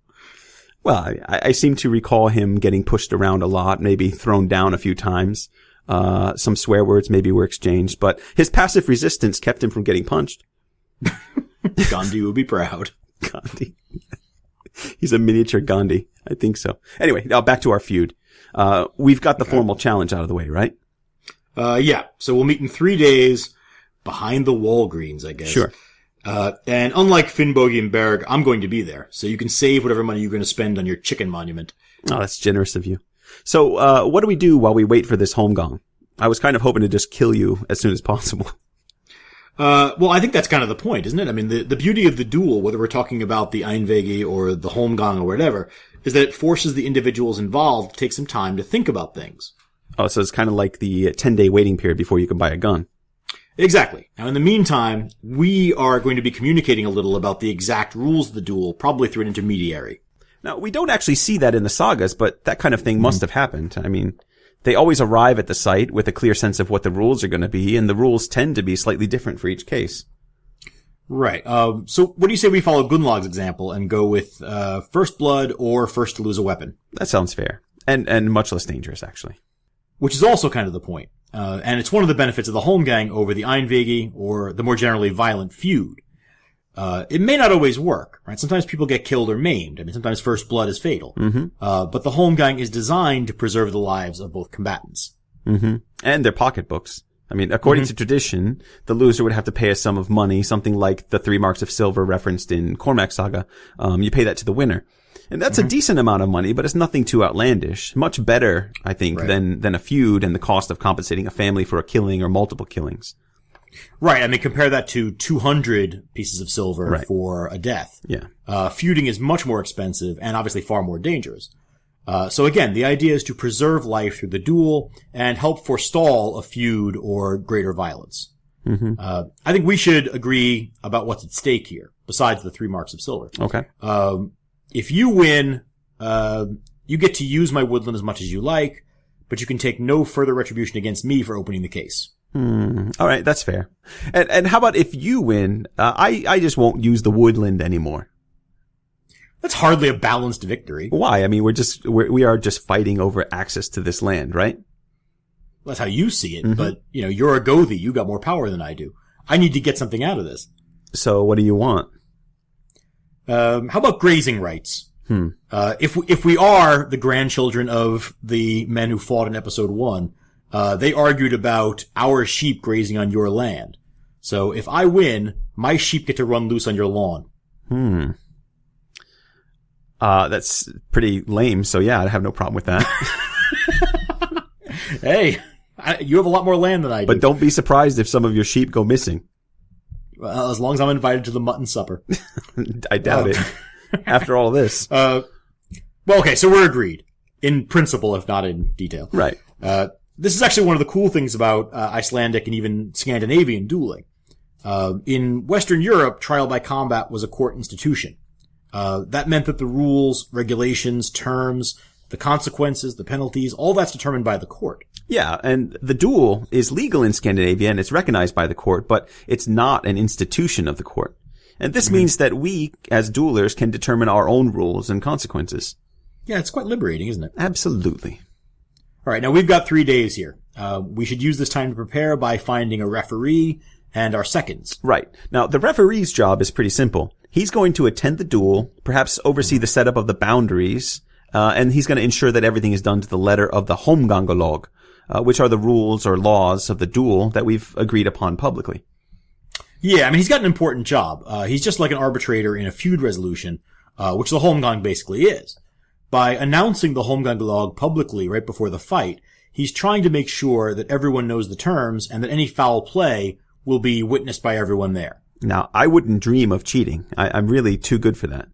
Well, I seem to recall him getting pushed around a lot, maybe thrown down a few times. Some swear words maybe were exchanged, but his passive resistance kept him from getting punched. Gandhi would be proud. Gandhi. He's a miniature Gandhi. I think so. Anyway, now back to our feud. We've got the formal challenge out of the way, right? Yeah. So we'll meet in 3 days behind the Walgreens, I guess. Sure. And unlike Finnbogi and Berg, I'm going to be there. So you can save whatever money you're going to spend on your chicken monument. Oh, that's generous of you. So, what do we do while we wait for this Holmgang? I was kind of hoping to just kill you as soon as possible. Well, I think that's kind of the point, isn't it? I mean, the beauty of the duel, whether we're talking about the Einvigi or the Holmgang or whatever, is that it forces the individuals involved to take some time to think about things. Oh, so it's kind of like the 10-day waiting period before you can buy a gun. Exactly. Now, in the meantime, we are going to be communicating a little about the exact rules of the duel, probably through an intermediary. Now, we don't actually see that in the sagas, but that kind of thing must have happened. I mean, they always arrive at the site with a clear sense of what the rules are going to be, and the rules tend to be slightly different for each case. Right. So what do you say we follow Gunnlaug's example and go with first blood or first to lose a weapon? That sounds fair. And much less dangerous, actually. Which is also kind of the point. And it's one of the benefits of the Holmgang over the Einvigi or the more generally violent feud. It may not always work, right? Sometimes people get killed or maimed. I mean, sometimes first blood is fatal. But the Holmgang is designed to preserve the lives of both combatants. And their pocketbooks. I mean, according to tradition, the loser would have to pay a sum of money, something like the 3 marks of silver referenced in Cormac's saga. You pay that to the winner. And that's a decent amount of money, but it's nothing too outlandish. Much better, I think, than a feud and the cost of compensating a family for a killing or multiple killings. Right. I mean, compare that to 200 pieces of silver for a death. Yeah. Feuding is much more expensive and obviously far more dangerous. So again, the idea is to preserve life through the duel and help forestall a feud or greater violence. I think we should agree about what's at stake here, besides the 3 marks of silver. Okay. If you win, you get to use my woodland as much as you like, but you can take no further retribution against me for opening the case. All right, that's fair. And how about if you win, I just won't use the woodland anymore. That's hardly a balanced victory. Why? I mean, we are just fighting over access to this land, right? That's how you see it, but, you know, you're a Gothi. You got more power than I do. I need to get something out of this. So what do you want? How about grazing rights? If we are the grandchildren of the men who fought in episode 1, they argued about our sheep grazing on your land. So if I win, my sheep get to run loose on your lawn. That's pretty lame. So yeah, I have no problem with that. Hey, you have a lot more land than I do. But don't be surprised if some of your sheep go missing. Well, as long as I'm invited to the mutton supper. I doubt it. After all this. Well, okay, so we're agreed. In principle, if not in detail. Right. This is actually one of the cool things about Icelandic and even Scandinavian dueling. In Western Europe, trial by combat was a court institution. That meant that the rules, regulations, terms, the consequences, the penalties, all that's determined by the court. Yeah, and the duel is legal in Scandinavia and it's recognized by the court, but it's not an institution of the court. And this means that we, as duelers, can determine our own rules and consequences. Yeah, it's quite liberating, isn't it? Absolutely. All right, now we've got 3 days here. We should use this time to prepare by finding a referee and our seconds. Right. Now, the referee's job is pretty simple. He's going to attend the duel, perhaps oversee the setup of the boundaries, and he's going to ensure that everything is done to the letter of the Holmgang, which are the rules or laws of the duel that we've agreed upon publicly. Yeah, I mean, he's got an important job. He's just like an arbitrator in a feud resolution, which the Holmgang basically is. By announcing the Holmgang publicly right before the fight, he's trying to make sure that everyone knows the terms and that any foul play will be witnessed by everyone there. Now, I wouldn't dream of cheating. I'm really too good for that.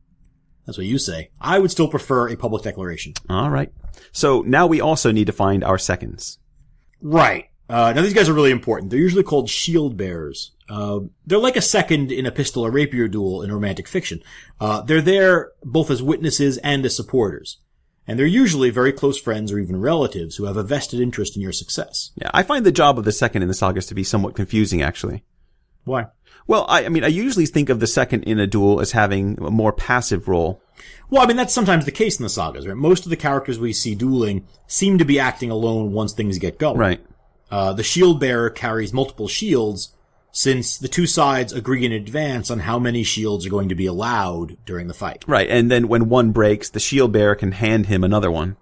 That's what you say. I would still prefer a public declaration. All right. So now we also need to find our seconds. Right. Now these guys are really important. They're usually called shield bearers. They're like a second in a pistol or rapier duel in romantic fiction. They're there both as witnesses and as supporters. And they're usually very close friends or even relatives who have a vested interest in your success. Yeah, I find the job of the second in the sagas to be somewhat confusing, actually. Why? Well, I mean, I usually think of the second in a duel as having a more passive role. Well, I mean, that's sometimes the case in the sagas, right? Most of the characters we see dueling seem to be acting alone once things get going. Right. The shield bearer carries multiple shields since the two sides agree in advance on how many shields are going to be allowed during the fight. Right, and then when one breaks, the shield bearer can hand him another one.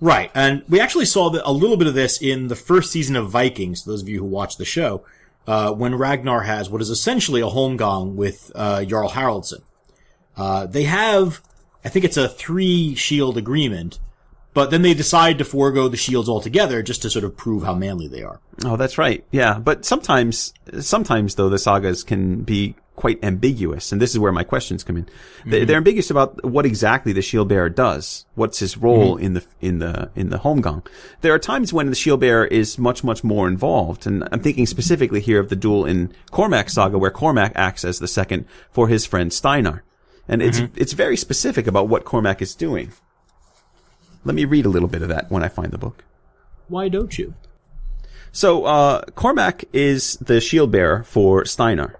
Right, and we actually saw a little bit of this in the first season of Vikings, those of you who watch the show, when Ragnar has what is essentially a Holmgang with Jarl Haraldsson. They have, I think it's a 3-shield agreement, but then they decide to forego the shields altogether just to sort of prove how manly they are. Oh, that's right. Yeah, but sometimes though, the sagas can be quite ambiguous, and this is where my questions come in. They're ambiguous about what exactly the shield bearer does. What's his role in the Holmgang? There are times when the shield bearer is much more involved, and I'm thinking specifically here of the duel in Cormac's saga, where Cormac acts as the second for his friend Steinar, and it's very specific about what Cormac is doing. Let me read a little bit of that when I find the book. Why don't you? So, Cormac is the shield bearer for Steinar.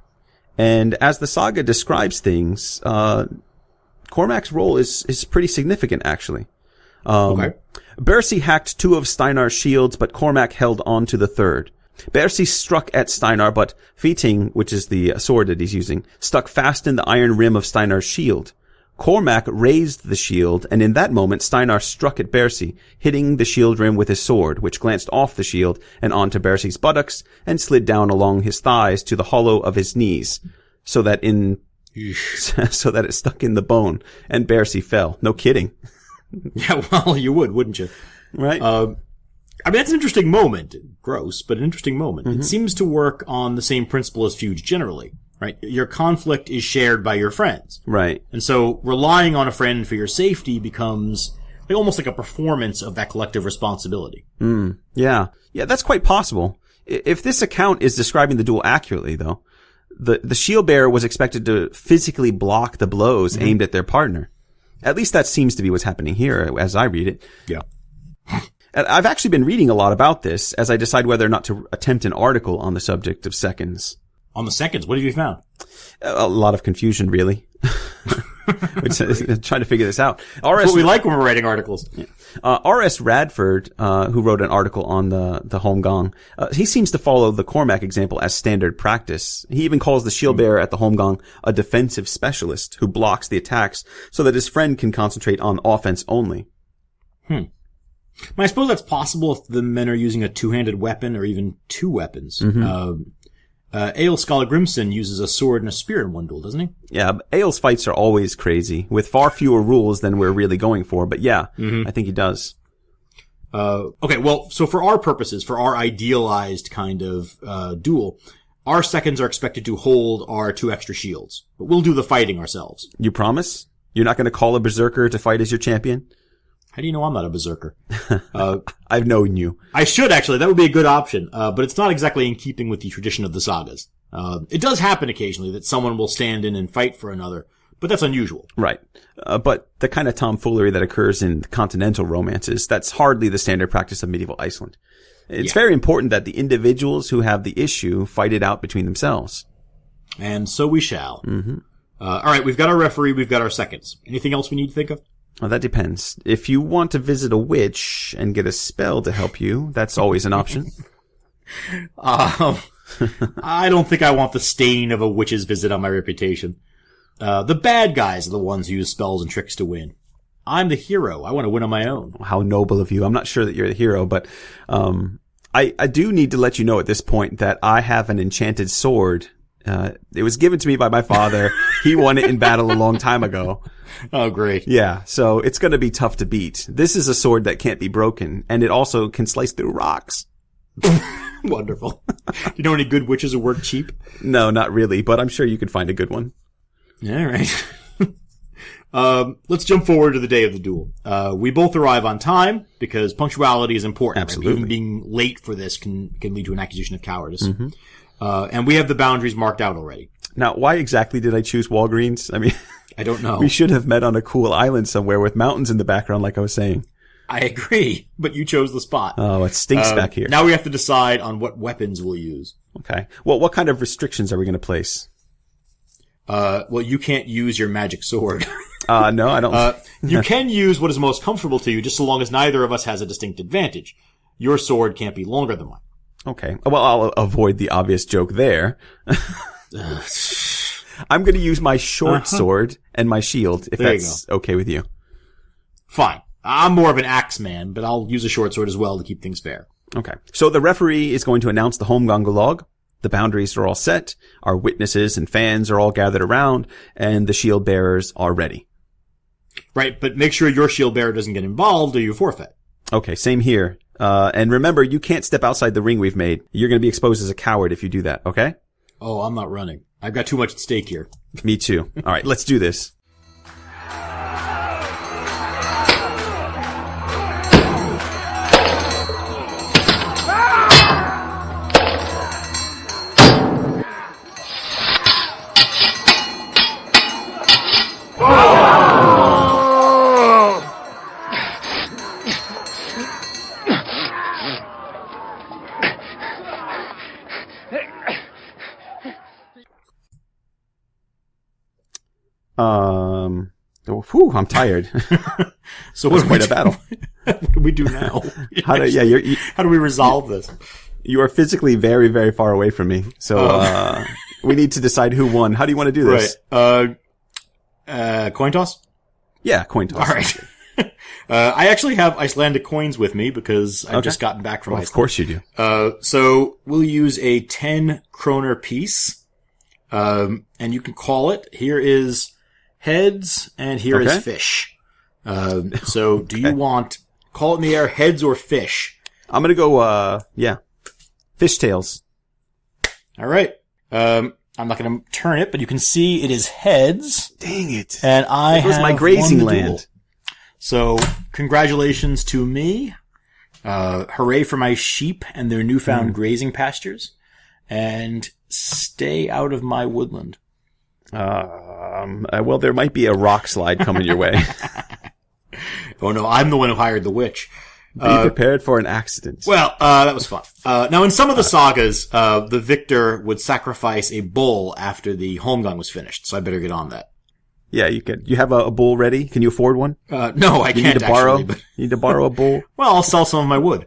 And as the saga describes things, Cormac's role is pretty significant, actually. Okay. Bersi hacked 2 of Steinar's shields, but Cormac held on to the 3rd. Bersi struck at Steinar, but Fiting, which is the sword that he's using, stuck fast in the iron rim of Steinar's shield. Cormac raised the shield, and in that moment Steinar struck at Bersi, hitting the shield rim with his sword, which glanced off the shield and onto Bersi's buttocks, and slid down along his thighs to the hollow of his knees, so that it stuck in the bone, and Bersi fell. No kidding. Yeah, well, you would, wouldn't you? Right. I mean, that's an interesting moment. Gross, but an interesting moment. It seems to work on the same principle as feuds generally. Right? Your conflict is shared by your friends. Right. And so relying on a friend for your safety becomes almost like a performance of that collective responsibility. Yeah. Yeah, that's quite possible. If this account is describing the duel accurately, though, the shield bearer was expected to physically block the blows aimed at their partner. At least that seems to be what's happening here as I read it. Yeah. And I've actually been reading a lot about this as I decide whether or not to attempt an article on the subject of seconds. On the seconds, what have you found? A lot of confusion, really. Trying to figure this out. That's what we like when we're writing articles. Yeah. R.S. Radford, who wrote an article on the Holmgang, he seems to follow the Cormac example as standard practice. He even calls the shield bearer at the Holmgang a defensive specialist who blocks the attacks so that his friend can concentrate on offense only. I suppose that's possible if the men are using a two-handed weapon or even two weapons. Egil Skallagrimsson uses a sword and a spear in one duel, doesn't he? Yeah, Egil's fights are always crazy, with far fewer rules than we're really going for, but yeah, I think he does. Okay, well, so for our purposes, for our idealized kind of duel, our seconds are expected to hold our 2 extra shields, but we'll do the fighting ourselves. You promise? You're not going to call a berserker to fight as your champion? How do you know I'm not a berserker? I've known you. I should, actually. That would be a good option. But it's not exactly in keeping with the tradition of the sagas. It does happen occasionally that someone will stand in and fight for another, but that's unusual. Right. But the kind of tomfoolery that occurs in continental romances, that's hardly the standard practice of medieval Iceland. It's very important that the individuals who have the issue fight it out between themselves. And so we shall. All right, we've got our referee, we've got our seconds. Anything else we need to think of? Well, that depends. If you want to visit a witch and get a spell to help you, that's always an option. I don't think I want the stain of a witch's visit on my reputation. The bad guys are the ones who use spells and tricks to win. I'm the hero. I want to win on my own. How noble of you. I'm not sure that you're the hero, but I do need to let you know at this point that I have an enchanted sword. It was given to me by my father. He won it in battle a long time ago. Oh, great. Yeah, so it's going to be tough to beat. This is a sword that can't be broken, and it also can slice through rocks. Wonderful. Do you know any good witches who work cheap? No, not really, but I'm sure you could find a good one. All right. Let's jump forward to the day of the duel. We both arrive on time because punctuality is important. Absolutely. Right? Even being late for this can lead to an accusation of cowardice. And we have the boundaries marked out already. Now, why exactly did I choose Walgreens? I mean, I don't know. We should have met on a cool island somewhere with mountains in the background, like I was saying. I agree, but you chose the spot. Oh, it stinks back here. Now we have to decide on what weapons we'll use. Okay. Well, what kind of restrictions are we going to place? Well, you can't use your magic sword. No, I don't. You can use what is most comfortable to you, just so long as neither of us has a distinct advantage. Your sword can't be longer than mine. Okay. Well, I'll avoid the obvious joke there. I'm going to use my short sword and my shield, if that's okay with you. Fine. I'm more of an axe man, but I'll use a short sword as well to keep things fair. Okay. So the referee is going to announce the Holmgang log. The boundaries are all set. Our witnesses and fans are all gathered around, and the shield bearers are ready. Right, but make sure your shield bearer doesn't get involved or you forfeit. Okay, same here. And remember, you can't step outside the ring we've made. You're going to be exposed as a coward if you do that, okay? Oh, I'm not running. I've got too much at stake here. Me too. All right, let's do this. I'm tired. So what's quite a battle. What do we do now? How do we resolve this? You are physically very, very far away from me. So, we need to decide who won. How do you want to do this? Right. Coin toss? Yeah, coin toss. All right. I actually have Icelandic coins with me because I've just gotten back from Iceland. Of course you do. So we'll use a 10 kroner piece. And you can call it. Here is heads and here is fish. So do you want, call it in the air, heads or fish? I'm gonna go, fish tails. All right. I'm not gonna turn it, but you can see it is heads. Dang it. And it was my grazing land. Duel. So congratulations to me. Hooray for my sheep and their newfound grazing pastures. And stay out of my woodland. Well, there might be a rock slide coming your way. Oh no, I'm the one who hired the witch. Be prepared for an accident. Well, that was fun. Now in some of the sagas, the victor would sacrifice a bull after the Holmgang was finished, so I better get on that. Yeah, you can. You have a bull ready? Can you afford one? No, I can't need to borrow, actually. But... You need to borrow a bull? Well, I'll sell some of my wood.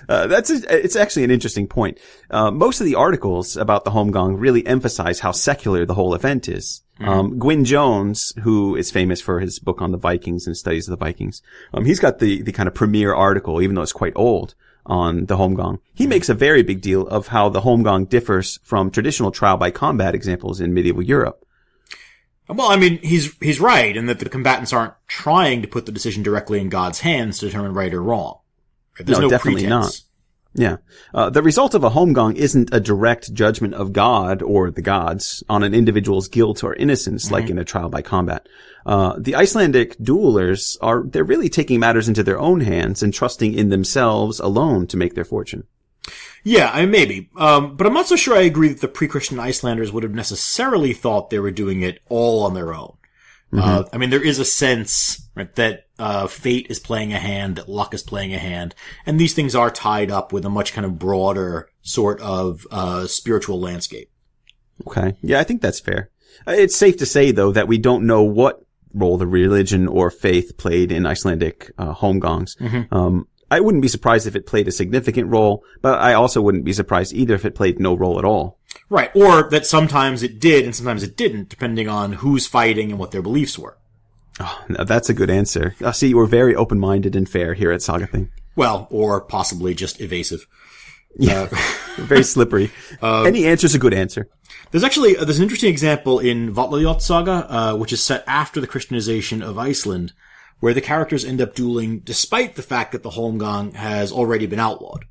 It's actually an interesting point. Most of the articles about the Holmgang really emphasize how secular the whole event is. Gwyn Jones, who is famous for his book on the Vikings and studies of the Vikings, he's got the kind of premier article, even though it's quite old, on the Holmgang. He makes a very big deal of how the Holmgang differs from traditional trial by combat examples in medieval Europe. Well, I mean, he's right in that the combatants aren't trying to put the decision directly in God's hands to determine right or wrong. There's no definitely pretense. not. Yeah. The result of a Holmgang isn't a direct judgment of God or the gods on an individual's guilt or innocence, like in a trial by combat. The Icelandic duelers they're really taking matters into their own hands and trusting in themselves alone to make their fortune. Yeah, maybe. But I'm not so sure I agree that the pre-Christian Icelanders would have necessarily thought they were doing it all on their own. I mean, there is a sense, right, that fate is playing a hand, that luck is playing a hand, and these things are tied up with a much kind of broader sort of spiritual landscape. Okay. Yeah, I think that's fair. It's safe to say, though, that we don't know what role the religion or faith played in Icelandic Holmgangs. I wouldn't be surprised if it played a significant role, but I also wouldn't be surprised either if it played no role at all. Right, or that sometimes it did and sometimes it didn't, depending on who's fighting and what their beliefs were. Oh, that's a good answer. See, we're very open-minded and fair here at Saga Thing. Well, or possibly just evasive. Yeah, very slippery. Any answer's a good answer. There's an interesting example in Outlawing Saga, which is set after the Christianization of Iceland, where the characters end up dueling despite the fact that the Holmgang has already been outlawed.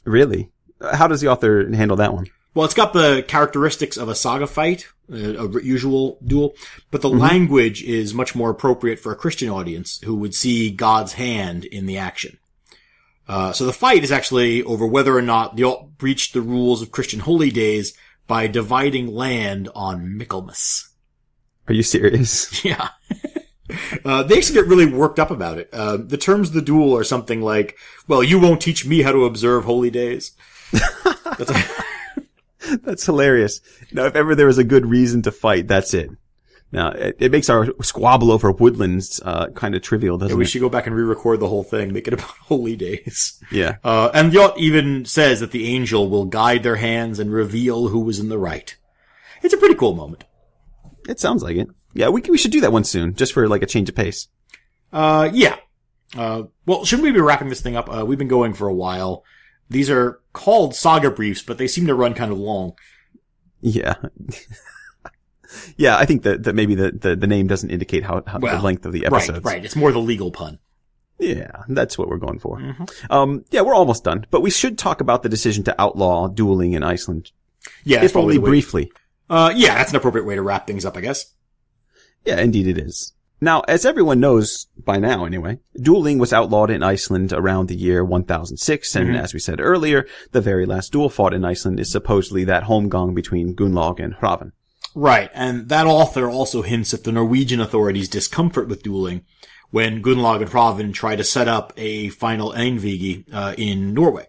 Really? How does the author handle that one? Well, it's got the characteristics of a saga fight, a usual duel, but the language is much more appropriate for a Christian audience who would see God's hand in the action. So the fight is actually over whether or not the alt breached the rules of Christian holy days by dividing land on Michaelmas. Are you serious? Yeah. They actually get really worked up about it. The terms of the duel are something like, well, you won't teach me how to observe holy days. That's hilarious. Now, if ever there was a good reason to fight, that's it. Now, it makes our squabble over woodlands kind of trivial, doesn't it? We should go back and re-record the whole thing, make it about holy days. Yeah. And Yacht even says that the angel will guide their hands and reveal who was in the right. It's a pretty cool moment. It sounds like it. Yeah, we should do that one soon, just for like a change of pace. Yeah. Well, shouldn't we be wrapping this thing up? We've been going for a while. These are called saga briefs, but they seem to run kind of long. Yeah. Yeah, I think that maybe the name doesn't indicate how the length of the episodes. Right. It's more the legal pun. Yeah, that's what we're going for. Yeah, we're almost done, but we should talk about the decision to outlaw dueling in Iceland. Yeah, if only briefly. Yeah, that's an appropriate way to wrap things up, I guess. Yeah, indeed it is. Now, as everyone knows by now anyway, dueling was outlawed in Iceland around the year 1006, and as we said earlier, the very last duel fought in Iceland is supposedly that Holmgang between Gunnlaug and Hrafn. Right, and that author also hints at the Norwegian authorities' discomfort with dueling when Gunnlaug and Hrafn try to set up a final Einvigi in Norway.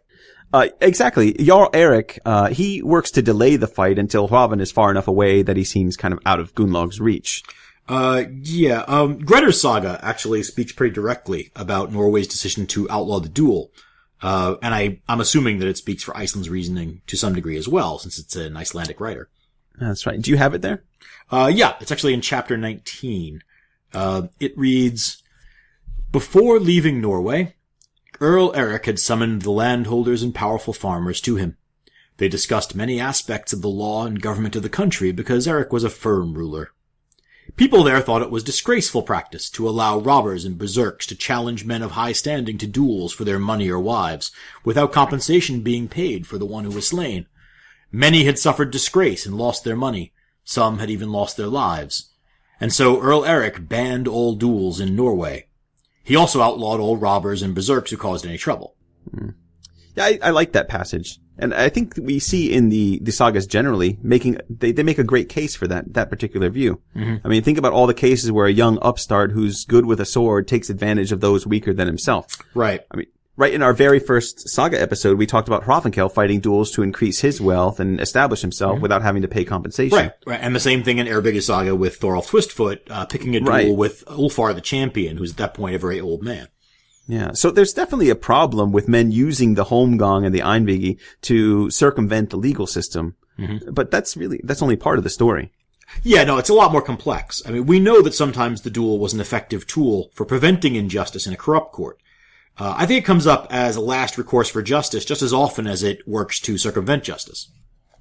Exactly. Jarl Erik, he works to delay the fight until Hrafn is far enough away that he seems kind of out of Gunnlaug's reach. Grettir's saga actually speaks pretty directly about Norway's decision to outlaw the duel. And I'm assuming that it speaks for Iceland's reasoning to some degree as well, since it's an Icelandic writer. That's right. Do you have it there? Yeah, it's actually in chapter 19. It reads, before leaving Norway, Earl Erik had summoned the landholders and powerful farmers to him. They discussed many aspects of the law and government of the country because Erik was a firm ruler. People there thought it was disgraceful practice to allow robbers and berserks to challenge men of high standing to duels for their money or wives, without compensation being paid for the one who was slain. Many had suffered disgrace and lost their money. Some had even lost their lives. And so Earl Erik banned all duels in Norway. He also outlawed all robbers and berserks who caused any trouble. Yeah, I like that passage. And I think we see in the sagas generally they make a great case for that particular view. I mean, think about all the cases where a young upstart who's good with a sword takes advantage of those weaker than himself. Right. I mean, Right in our very first Saga episode, we talked about Hrafnkel fighting duels to increase his wealth and establish himself without having to pay compensation. Right. And the same thing in Eyrbyggja Saga with Thorolf Twistfoot, picking a duel with Ulfar the Champion, who's at that point a very old man. Yeah. So there's definitely a problem with men using the Holmgang and the Einvigi to circumvent the legal system. But that's only part of the story. Yeah, no, it's a lot more complex. I mean, we know that sometimes the duel was an effective tool for preventing injustice in a corrupt court. I think it comes up as a last recourse for justice just as often as it works to circumvent justice.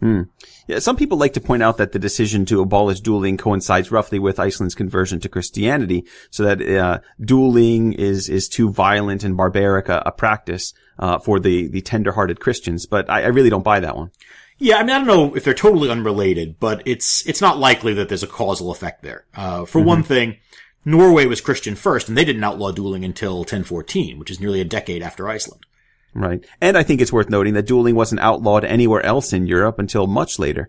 Yeah, some people like to point out that the decision to abolish dueling coincides roughly with Iceland's conversion to Christianity, so that dueling is too violent and barbaric a practice for the tender-hearted Christians. But I really don't buy that one. Yeah, I mean, I don't know if they're totally unrelated, but it's not likely that there's a causal effect there. For one thing, Norway was Christian first, and they didn't outlaw dueling until 1014, which is nearly a decade after Iceland. Right. And I think it's worth noting that dueling wasn't outlawed anywhere else in Europe until much later.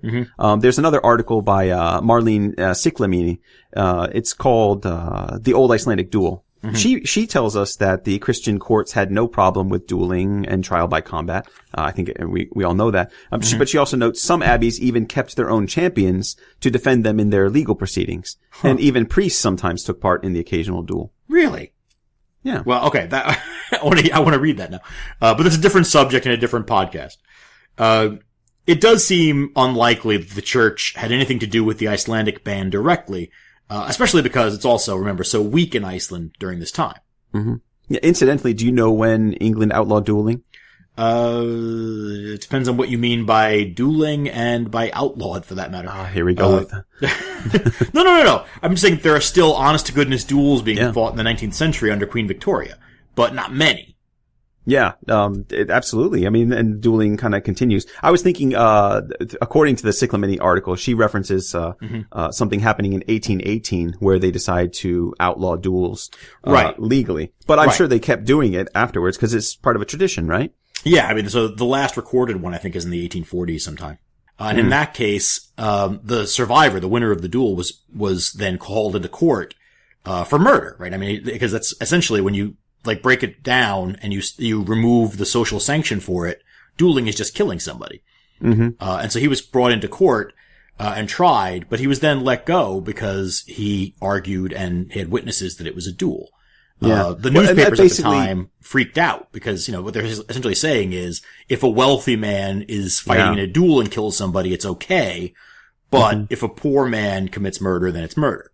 There's another article by Marlene Siklamini. It's called The Old Icelandic Duel. She tells us that the Christian courts had no problem with dueling and trial by combat. I think we all know that. But she also notes some abbeys even kept their own champions to defend them in their legal proceedings. And even priests sometimes took part in the occasional duel. Really? Yeah. Well, okay. I want to read that now. But that's a different subject and a different podcast. It does seem unlikely that the church had anything to do with the Icelandic ban directly. Especially because it's also, remember, so weak in Iceland during this time. Yeah, incidentally, do you know when England outlawed dueling? It depends on what you mean by dueling and by outlawed, for that matter. Here we go. No. I'm saying there are still honest-to-goodness duels being fought in the 19th century under Queen Victoria, but not many. Yeah, absolutely. I mean, and dueling kind of continues. I was thinking, according to the Siklamini article, she references, something happening in 1818 where they decide to outlaw duels, legally. But I'm sure they kept doing it afterwards because it's part of a tradition, right? Yeah, I mean, so the last recorded one, I think, is in the 1840s sometime. And in that case, the survivor, the winner of the duel was then called into court, for murder, right? I mean, because that's essentially when you break it down and you remove the social sanction for it, dueling is just killing somebody. And so he was brought into court, and tried, but he was then let go because he argued and had witnesses that it was a duel. The newspapers at the time freaked out because, what they're essentially saying is if a wealthy man is fighting in a duel and kills somebody, it's okay. But if a poor man commits murder, then it's murder.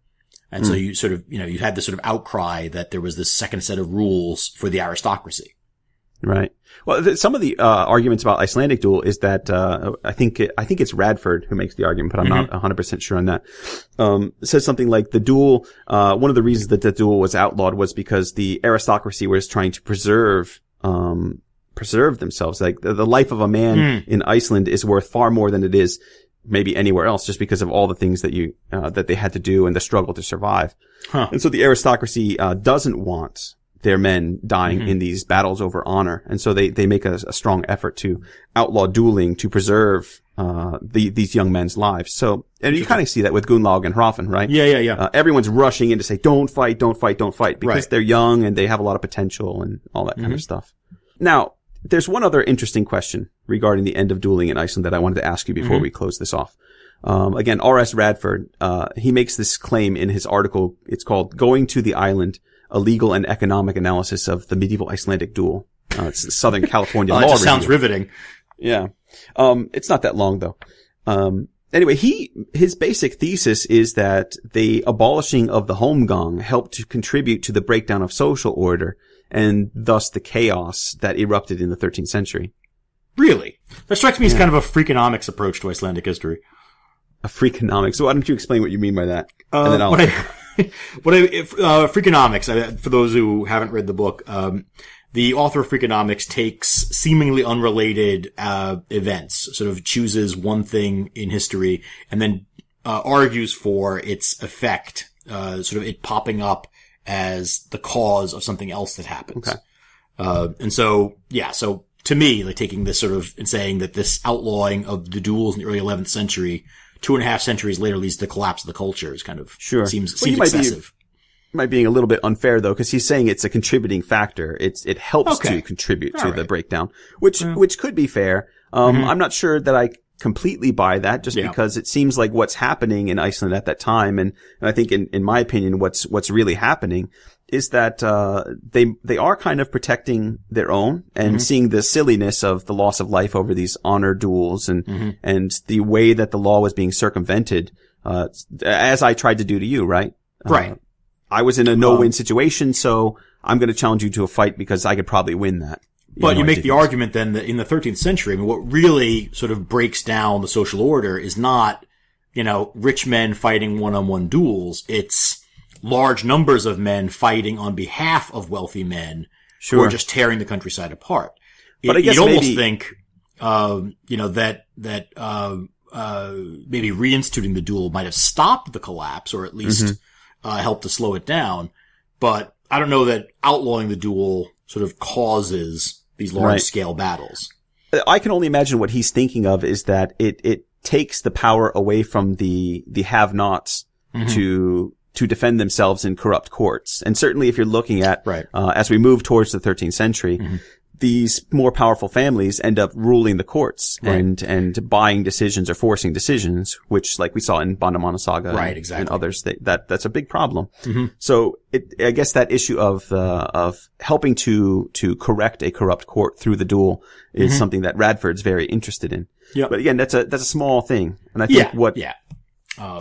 And so you sort of, you had this sort of outcry that there was this second set of rules for the aristocracy. Right. Well, some of the arguments about Icelandic duel is that I think it's Radford who makes the argument, but I'm not 100% sure on that. It says something like the duel. One of the reasons that the duel was outlawed was because the aristocracy was trying to preserve themselves. Like the life of a man in Iceland is worth far more than it is maybe anywhere else, just because of all the things that they had to do and the struggle to survive. And so the aristocracy doesn't want their men dying in these battles over honor. And so they make a strong effort to outlaw dueling to preserve these young men's lives. So, and you kind of see that with Gunnlaug and Hrafn, right? Yeah. Everyone's rushing in to say, don't fight, because they're young and they have a lot of potential and all that kind of stuff. Now, there's one other interesting question regarding the end of dueling in Iceland that I wanted to ask you before we close this off. Again, R.S. Radford, he makes this claim in his article. It's called Going to the Island, a Legal and Economic Analysis of the Medieval Icelandic Duel. It's Southern California law review. It just sounds riveting. Yeah. It's not that long though. Anyway, his basic thesis is that the abolishing of the Holmgang helped to contribute to the breakdown of social order and thus the chaos that erupted in the 13th century. Really? That strikes me as kind of a Freakonomics approach to Icelandic history. A Freakonomics? So why don't you explain what you mean by that? Freakonomics, for those who haven't read the book, the author of Freakonomics takes seemingly unrelated events, sort of chooses one thing in history, and then argues for its effect, sort of it popping up as the cause of something else that happens. Okay. And so to me, like taking this sort of and saying that this outlawing of the duels in the early 11th century, 2.5 centuries later leads to the collapse of the culture is kind of seems excessive. might be being a little bit unfair though, because he's saying it's a contributing factor. It helps to contribute to the breakdown, which could be fair. I'm not sure that I completely buy that, just because it seems like what's happening in Iceland at that time, and I think in my opinion, what's really happening is that they are kind of protecting their own and seeing the silliness of the loss of life over these honor duels and the way that the law was being circumvented, as I tried to do to you, right? Right. I was in a no-win situation, so I'm going to challenge you to a fight because I could probably win that. But you make the argument then that in the 13th century, I mean, what really sort of breaks down the social order is not, rich men fighting one-on-one duels. It's large numbers of men fighting on behalf of wealthy men who are just tearing the countryside apart. But I guess you'd almost think, that maybe reinstituting the duel might have stopped the collapse or at least helped to slow it down. But I don't know that outlawing the duel sort of causes these large-scale battles. I can only imagine what he's thinking of is that it takes the power away from the have-nots to defend themselves in corrupt courts. And certainly if you're looking at, as we move towards the 13th century, these more powerful families end up ruling the courts and buying decisions or forcing decisions, which, like we saw in Bondamana Saga and others, that's a big problem. So I guess that issue of helping to correct a corrupt court through the duel is something that Radford's very interested in. But again, that's a small thing. And I think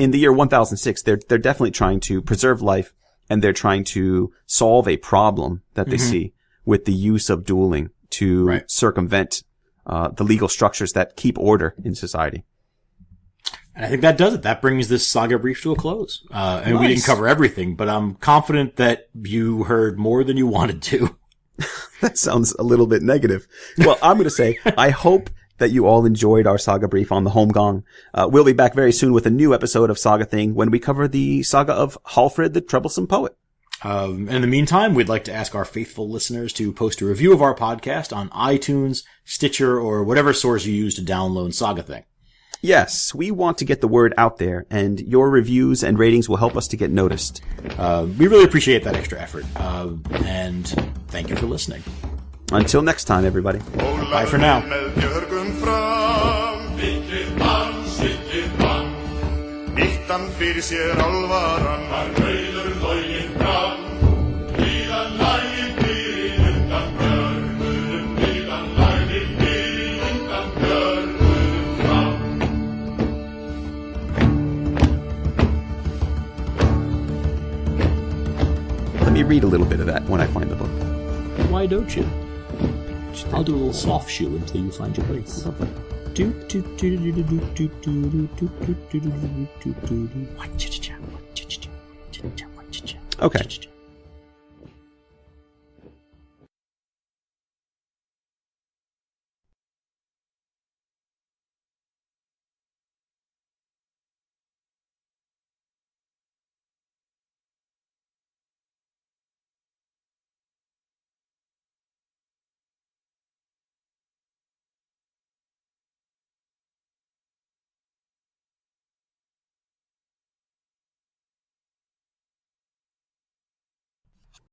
in the year 1006, they're definitely trying to preserve life, and they're trying to solve a problem that they see with the use of dueling to circumvent the legal structures that keep order in society. And I think that does it. That brings this saga brief to a close. And we didn't cover everything, but I'm confident that you heard more than you wanted to. That sounds a little bit negative. Well, I'm going to say, I hope that you all enjoyed our saga brief on the Holmgang. We'll be back very soon with a new episode of Saga Thing when we cover the saga of Hallfred the Troublesome Poet. In the meantime, we'd like to ask our faithful listeners to post a review of our podcast on iTunes, Stitcher, or whatever source you use to download Saga Thing. Yes, we want to get the word out there, and your reviews and ratings will help us to get noticed. We really appreciate that extra effort, and thank you for listening. Until next time, everybody. Bye for now. Nýttan fyrir sér alvaran var rauður loginn fram Líðan lagið fyrir undan björnum Líðan lagið fyrir undan björnum fram Let me read a little bit of that when I find the book. Why don't you? I'll do a little soft shoe until you find your place. Okay.